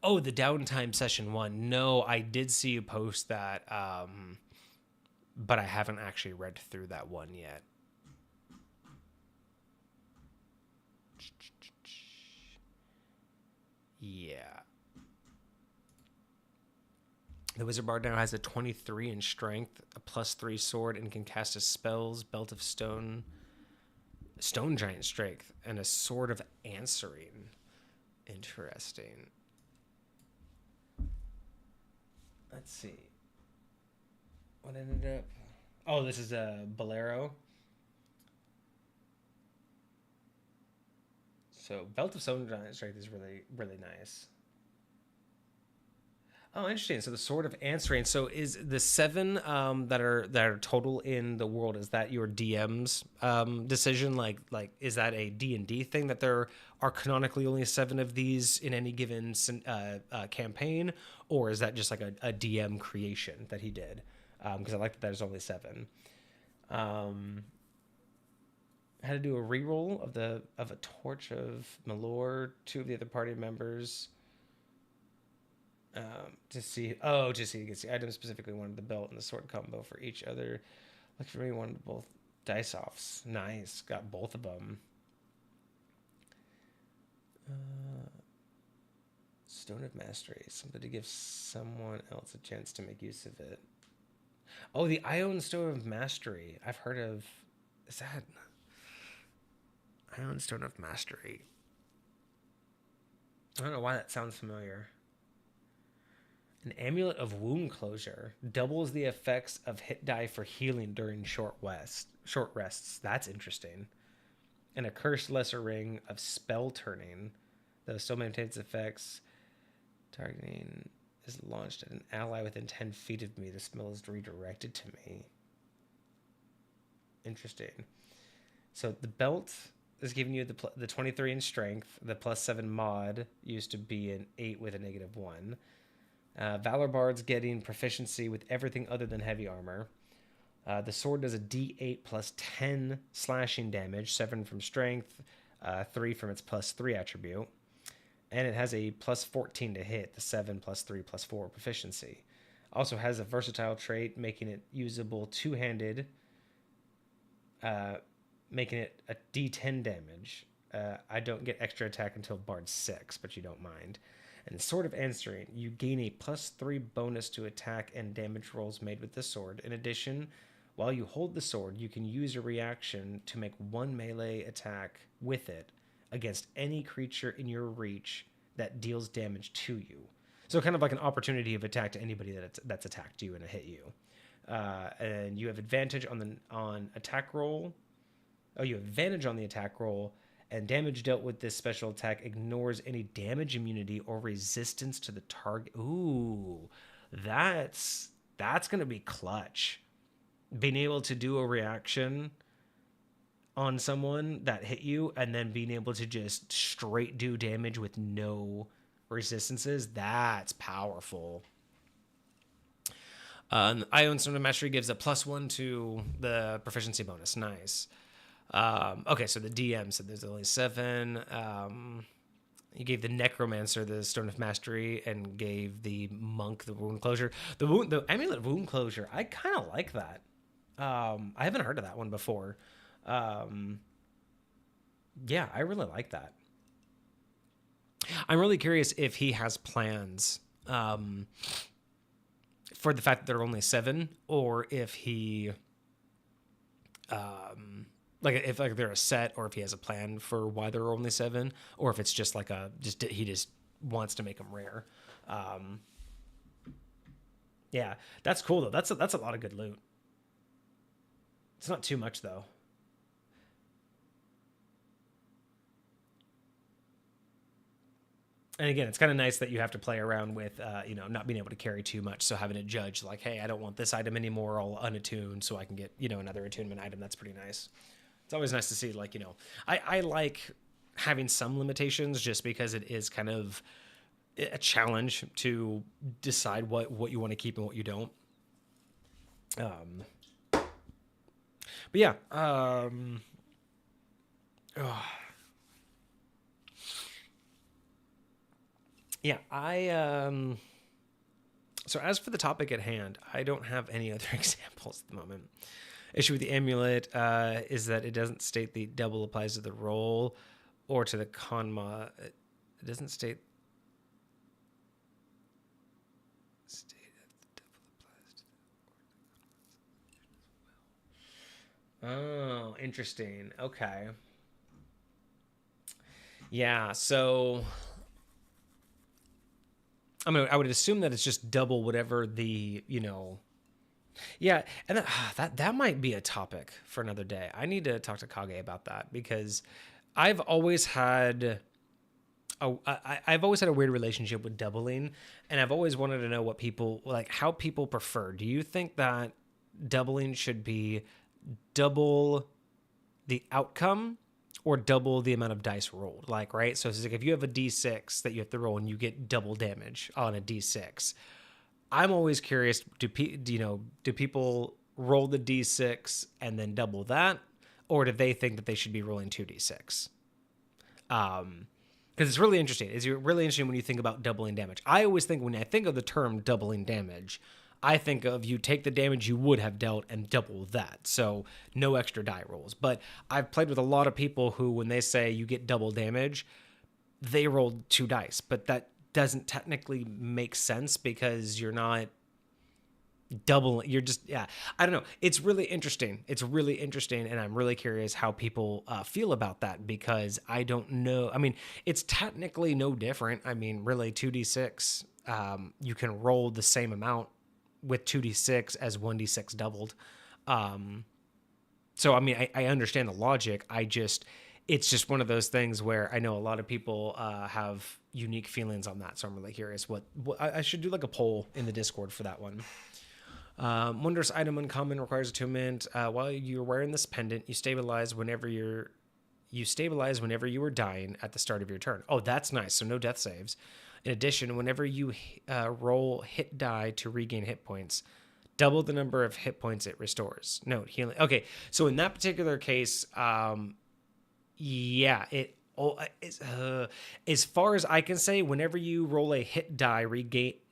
Oh, the downtime session one. No, I did see you post that, but I haven't actually read through that one yet. Yeah. The Wizard Bard now has a 23 in strength, a +3 sword, and can cast his spells, Belt of Stone Giant Strength, and a Sword of Answering. Interesting. Let's see. What ended up... Oh, this is a Bolero. So, Belt of Stone Giant Strength is really, really nice. Oh, interesting. So the Sword of Answering. So is the 7 that are total in the world, is that your DM's decision? Like is that a D&D thing that there are canonically only 7 of these in any given campaign, or is that just like a DM creation that he did? Because I like that there's only 7. Had to do a reroll of a Torch of Malor, 2 of the other party members. To see you can see items, specifically wanted the belt and the sword combo for each other. Look for me, wanted both dice offs. Nice, got both of them. Stone of Mastery, something to give someone else a chance to make use of it. Oh, the Ion Stone of Mastery. I've heard of. Is that Ion Stone of Mastery? I don't know why that sounds familiar. An Amulet of Wound Closure doubles the effects of hit die for healing during short rests. That's interesting. And a Cursed Lesser Ring of Spell Turning, though still maintains effects. Targeting is launched at an ally within 10 feet of me. The spell is redirected to me. Interesting. So the belt is giving you the 23 in strength. The +7 mod used to be an 8 with a -1. Valor Bard's getting proficiency with everything other than heavy armor. The sword does a D8 +10 slashing damage, 7 from strength, 3 from its +3 attribute. And it has a +14 to hit, the 7 +3 +4 proficiency. Also has a versatile trait, making it usable two-handed, making it a D10 damage. I don't get extra attack until Bard 6, but you don't mind. And Sword of Answering, you gain a +3 bonus to attack and damage rolls made with the sword. In addition, while you hold the sword, you can use a reaction to make 1 melee attack with it against any creature in your reach that deals damage to you. So kind of like an opportunity of attack to anybody that's attacked you and hit you. And you have advantage on attack roll. Oh, you have advantage on the attack roll. And damage dealt with this special attack ignores any damage immunity or resistance to the target. Ooh, that's going to be clutch. Being able to do a reaction on someone that hit you and then being able to just straight do damage with no resistances, that's powerful. Ion Stone of Mastery gives a +1 to the proficiency bonus. Nice. Okay, so the DM said there's only 7. You gave the necromancer the stone of mastery and gave the monk the wound closure. The amulet wound closure. I kind of like that. I haven't heard of that one before. Yeah, I really like that. I'm really curious if he has plans for the fact that there are only 7, or if he, if they're a set, or if he has a plan for why there are only 7, or if it's just like he just wants to make them rare. Yeah, that's cool though. That's a lot of good loot. It's not too much though. And again, it's kind of nice that you have to play around with, not being able to carry too much. So having to judge like, hey, I don't want this item anymore. I'll unattuned so I can get, another attunement item. That's pretty nice. It's always nice to see, like, I like having some limitations just because it is kind of a challenge to decide what you want to keep and what you don't. But yeah. Yeah, so as for the topic at hand, I don't have any other examples at the moment. Issue with the amulet is that it doesn't state the double applies to the roll or to the con mod. It doesn't state that the double applies to the Oh, interesting. Okay. Yeah, so I would assume that it's just double whatever the, Yeah, and that might be a topic for another day. I need to talk to Kage about that because I've always had a weird relationship with doubling, and I've always wanted to know what people like, how people prefer. Do you think that doubling should be double the outcome or double the amount of dice rolled? Like, right? So it's like if you have a D6 that you have to roll and you get double damage on a D6. I'm always curious, do people roll the D6 and then double that, or do they think that they should be rolling 2D6? Because it's really interesting. It's really interesting when you think about doubling damage. I always think when I think of the term doubling damage, I think of you take the damage you would have dealt and double that. So no extra die rolls. But I've played with a lot of people who, when they say you get double damage, they rolled 2 dice. But that doesn't technically make sense because you're not doubling. You're just, I don't know. It's really interesting. And I'm really curious how people feel about that because I don't know. I mean, it's technically no different. I mean, really 2d6, you can roll the same amount with 2d6 as 1d6 doubled. So, I mean, I understand the logic. It's just one of those things where I know a lot of people have unique feelings on that. So I'm really curious what I should do, like a poll in the Discord for that one. Wondrous item uncommon requires attunement. While you're wearing this pendant, you stabilize whenever you were dying at the start of your turn. Oh, that's nice. So no death saves. In addition, whenever you roll hit die to regain hit points, double the number of hit points it restores. Note, healing. Okay, so in that particular case, as far as I can say, whenever you roll a hit die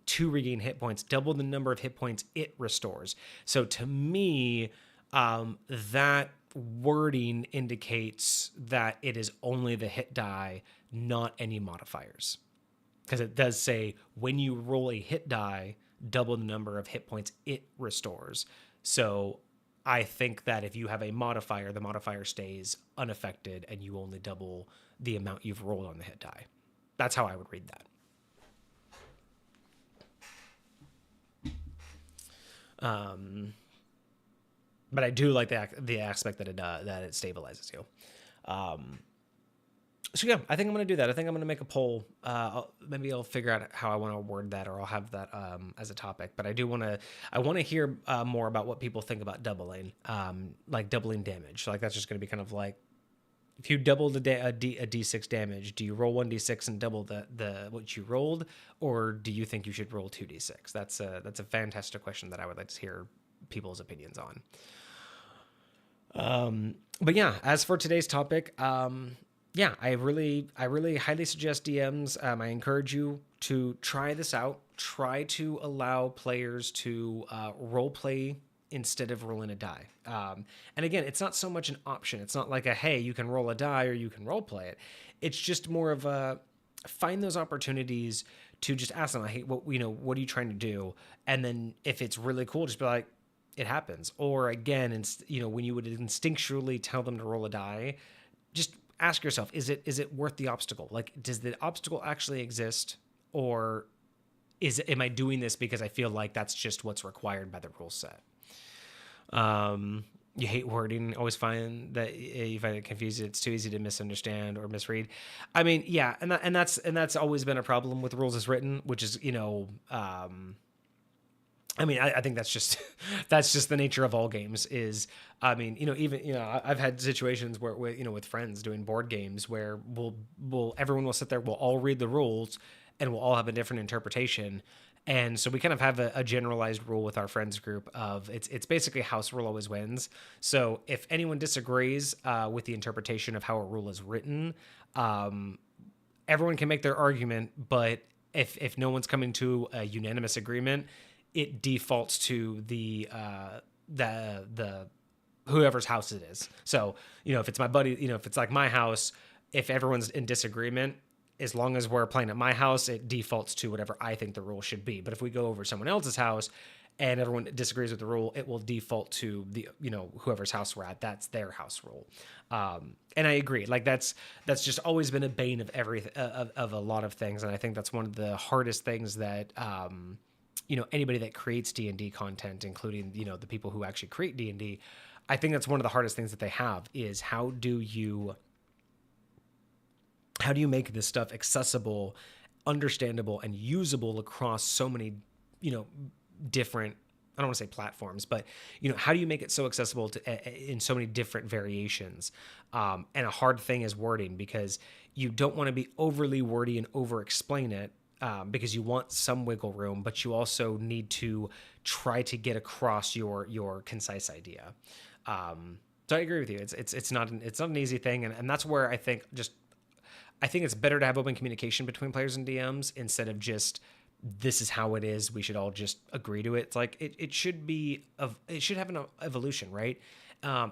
to regain hit points, double the number of hit points it restores. So to me, that wording indicates that it is only the hit die, not any modifiers. Because it does say when you roll a hit die, double the number of hit points it restores. So I think that if you have a modifier, the modifier stays unaffected and you only double the amount you've rolled on the hit die. That's how I would read that. But I do like the aspect that it stabilizes you. So yeah, I think I'm going to do that. I think I'm going to make a poll. Maybe I'll figure out how I want to word that, or I'll have that as a topic. But I want to hear more about what people think about doubling, like doubling damage. Like that's just going to be kind of like, if you doubled a D6 damage, do you roll 1d6 and double the what you rolled, or do you think you should roll 2d6? That's a fantastic question that I would like to hear people's opinions on. But yeah, as for today's topic, yeah, I really highly suggest DMs. I encourage you to try this out. Try to allow players to role play instead of rolling a die. And again, it's not so much an option. It's not like a, hey, you can roll a die or you can role play it. It's just more of a, find those opportunities to just ask them, hey, what are you trying to do? And then if it's really cool, just be like, it happens. Or again, when you would instinctually tell them to roll a die, just ask yourself, is it worth the obstacle? Like, does the obstacle actually exist, or am I doing this because I feel like that's just what's required by the rule set? You hate wording. Always find that you find it confusing. It's too easy to misunderstand or misread. I mean, yeah, and that's always been a problem with rules as written, which is I mean, I think that's just that's just the nature of all games. Is I mean, I've had situations where with friends doing board games where everyone will sit there, we'll all read the rules, and we'll all have a different interpretation. And so we kind of have a generalized rule with our friends group of it's basically house rule always wins. So if anyone disagrees with the interpretation of how a rule is written, everyone can make their argument. But if no one's coming to a unanimous agreement, it defaults to the whoever's house it is. So if it's my buddy, if it's like my house, if everyone's in disagreement, as long as we're playing at my house, it defaults to whatever I think the rule should be. But if we go over someone else's house and everyone disagrees with the rule, it will default to the whoever's house we're at. That's their house rule. And I agree. Like that's just always been a bane of of a lot of things. And I think that's one of the hardest things that anybody that creates D&D content, including the people who actually create D&D, I think that's one of the hardest things that they have is how do you make this stuff accessible, understandable, and usable across so many, different, I don't want to say platforms, but, how do you make it so accessible in so many different variations? And a hard thing is wording, because you don't want to be overly wordy and over-explain it, because you want some wiggle room, but you also need to try to get across your concise idea. So I agree with you. It's not an easy thing. And that's where I think it's better to have open communication between players and DMs instead of just, this is how it is, we should all just agree to it. It's like, it should have an evolution, right?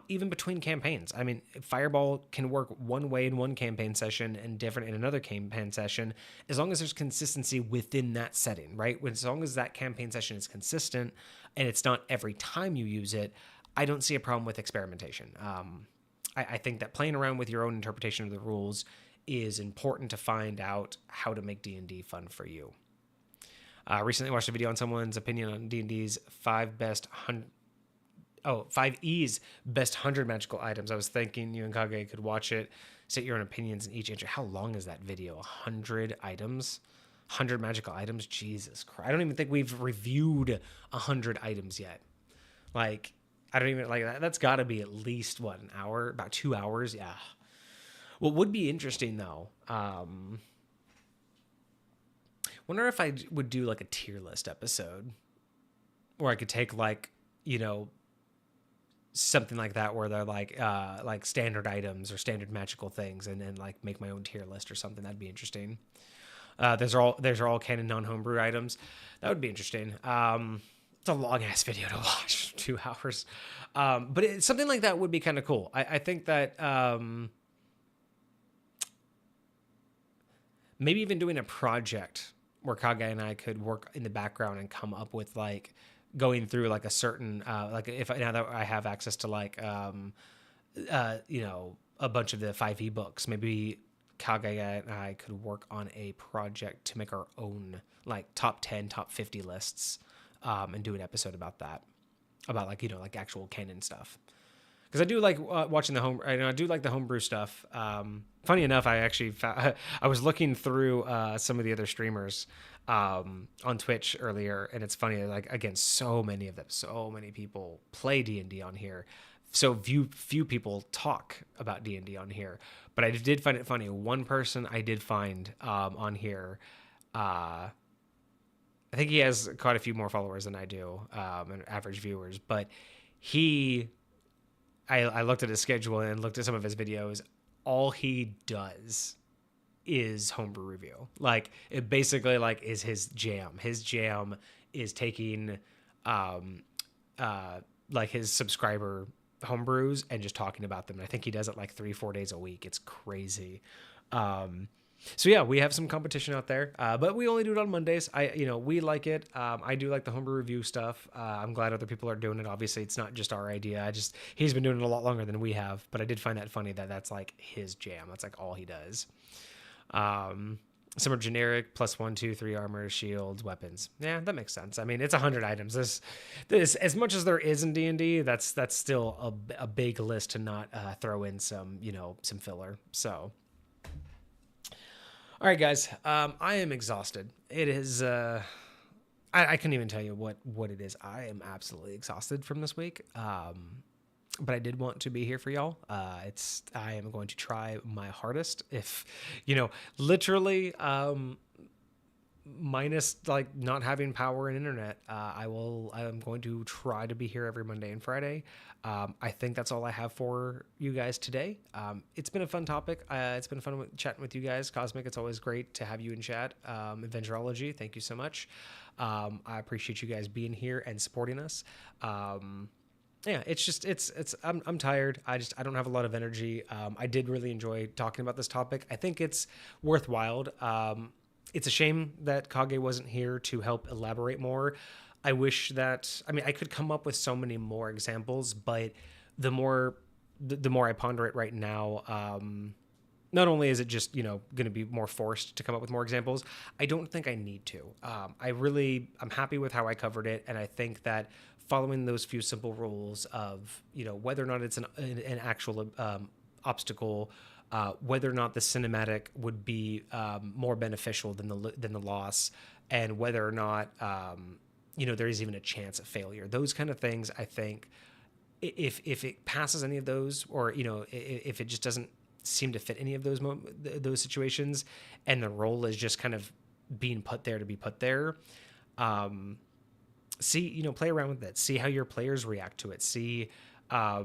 Even between campaigns. I mean, Fireball can work one way in one campaign session and different in another campaign session, as long as there's consistency within that setting, right? As long as that campaign session is consistent and it's not every time you use it, I don't see a problem with experimentation. I think that playing around with your own interpretation of the rules is important to find out how to make D&D fun for you. Recently watched a video on someone's opinion on D&D's 5E's best 100 magical items. I was thinking you and Kage could watch it, set your own opinions in each entry. How long is that video? 100 items? 100 magical items? Jesus Christ. I don't even think we've reviewed 100 items yet. Like, I don't even, like, that's got to be at least, an hour? About 2 hours? Yeah. What would be interesting, though, wonder if I would do, like, a tier list episode, where I could take, like, something like that, where they're like standard items or standard magical things, and then like make my own tier list or something. That'd be interesting. Those are all canon non-homebrew items. That would be interesting. It's a long ass video to watch, 2 hours. But something like that would be kind of cool. I think that maybe even doing a project where Kage and I could work in the background and come up with like going through like a certain now that I have access to like a bunch of the 5e books, maybe Kage and I could work on a project to make our own like top 10, top 50 lists, and do an episode about that, about like like actual canon stuff. Because I do like watching I do like the homebrew stuff. Funny enough, I actually I was looking through some of the other streamers on Twitch earlier, and it's funny, like, again, so many people play D&D on here. So few people talk about D&D on here. But I did find it funny. One person I did find on here, I think he has quite a few more followers than I do, and average viewers, but I looked at his schedule and looked at some of his videos. all he does is homebrew review. Like, it basically like is his jam. His jam is taking like his subscriber homebrews and just talking about them. And I think he does it like 3-4 days a week. It's crazy. So yeah, we have some competition out there, but we only do it on Mondays. We like it. I do like the homebrew review stuff. I'm glad other people are doing it. Obviously, it's not just our idea. He's been doing it a lot longer than we have, but I did find that funny that that's like his jam. That's like all he does. Some are generic, plus 1, 2, 3 armor, shields, weapons. Yeah, that makes sense. I mean, it's 100 items. This as much as there is in D&D, that's still a big list to not throw in some filler. So. All right, guys, I am exhausted. It is, I couldn't even tell you what it is. I am absolutely exhausted from this week. But I did want to be here for y'all. I am going to try my hardest. If, literally, minus like not having power and internet, I'm going to try to be here every Monday and Friday. I think that's all I have for you guys today. It's been a fun topic. It's been fun chatting with you guys. Cosmic, it's always great to have you in chat. Adventurology, thank you so much. I appreciate you guys being here and supporting us. Yeah, I'm tired. I don't have a lot of energy. I did really enjoy talking about this topic. I think it's worthwhile. It's a shame that Kage wasn't here to help elaborate more. I wish that, I could come up with so many more examples, but the more I ponder it right now, not only is it just, going to be more forced to come up with more examples, I don't think I need to. I'm happy with how I covered it. And I think that following those few simple rules of, whether or not it's an actual obstacle, whether or not the cinematic would be more beneficial than the loss, and whether or not there is even a chance of failure. Those kind of things, I think, if it passes any of those, or if it just doesn't seem to fit any of those situations, and the role is just kind of being put there to be put there. Play around with it. See how your players react to it. See how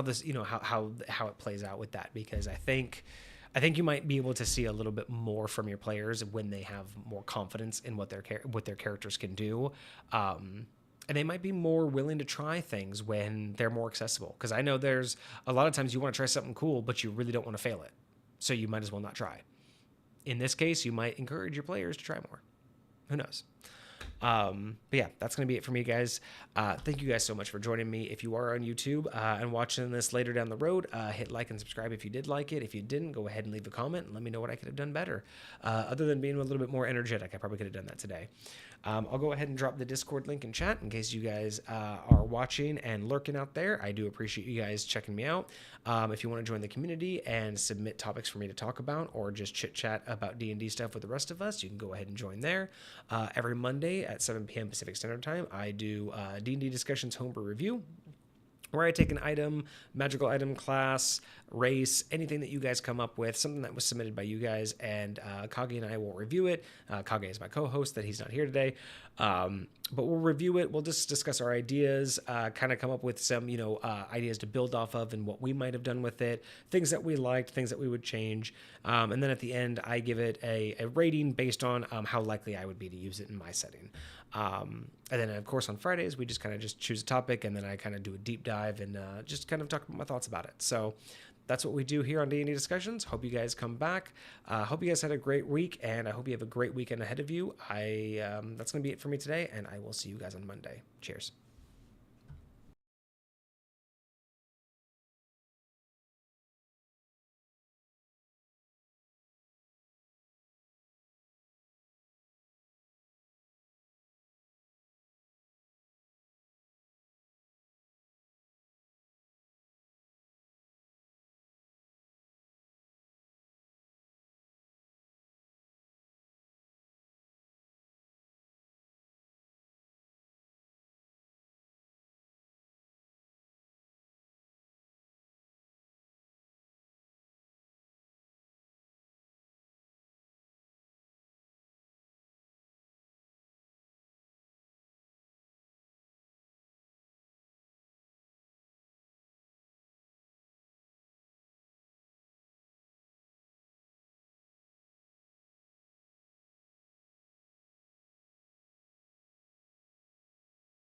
this, how it plays out with that, because I think you might be able to see a little bit more from your players when they have more confidence in what their characters can do. And they might be more willing to try things when they're more accessible. Because I know there's a lot of times you want to try something cool, but you really don't want to fail it. So you might as well not try. In this case, you might encourage your players to try more. Who knows? But yeah, that's going to be it for me, guys. Thank you guys so much for joining me. If you are on YouTube and watching this later down the road, hit like and subscribe if you did like it. If you didn't, go ahead and leave a comment and let me know what I could have done better. Other than being a little bit more energetic, I probably could have done that today. I'll go ahead and drop the Discord link in chat in case you guys are watching and lurking out there. I do appreciate you guys checking me out. If you want to join the community and submit topics for me to talk about, or just chit chat about D&D stuff with the rest of us, you can go ahead and join there. Every Monday at 7 p.m. Pacific Standard Time, I do D&D Discussions Homebrew Review, where I take an item, magical item, class, race, anything that you guys come up with, something that was submitted by you guys, and Kage and I will review it. Kage is my co-host, that he's not here today. But we'll review it. We'll just discuss our ideas, kind of come up with some, ideas to build off of and what we might have done with it, things that we liked, things that we would change. And then at the end, I give it a rating based on how likely I would be to use it in my setting. And then, of course, on Fridays, we just kind of just choose a topic, and then I kind of do a deep dive and just kind of talk about my thoughts about it. So that's what we do here on D&D Discussions. Hope you guys come back. Hope you guys had a great week, and I hope you have a great weekend ahead of you. That's going to be it for me today, and I will see you guys on Monday. Cheers.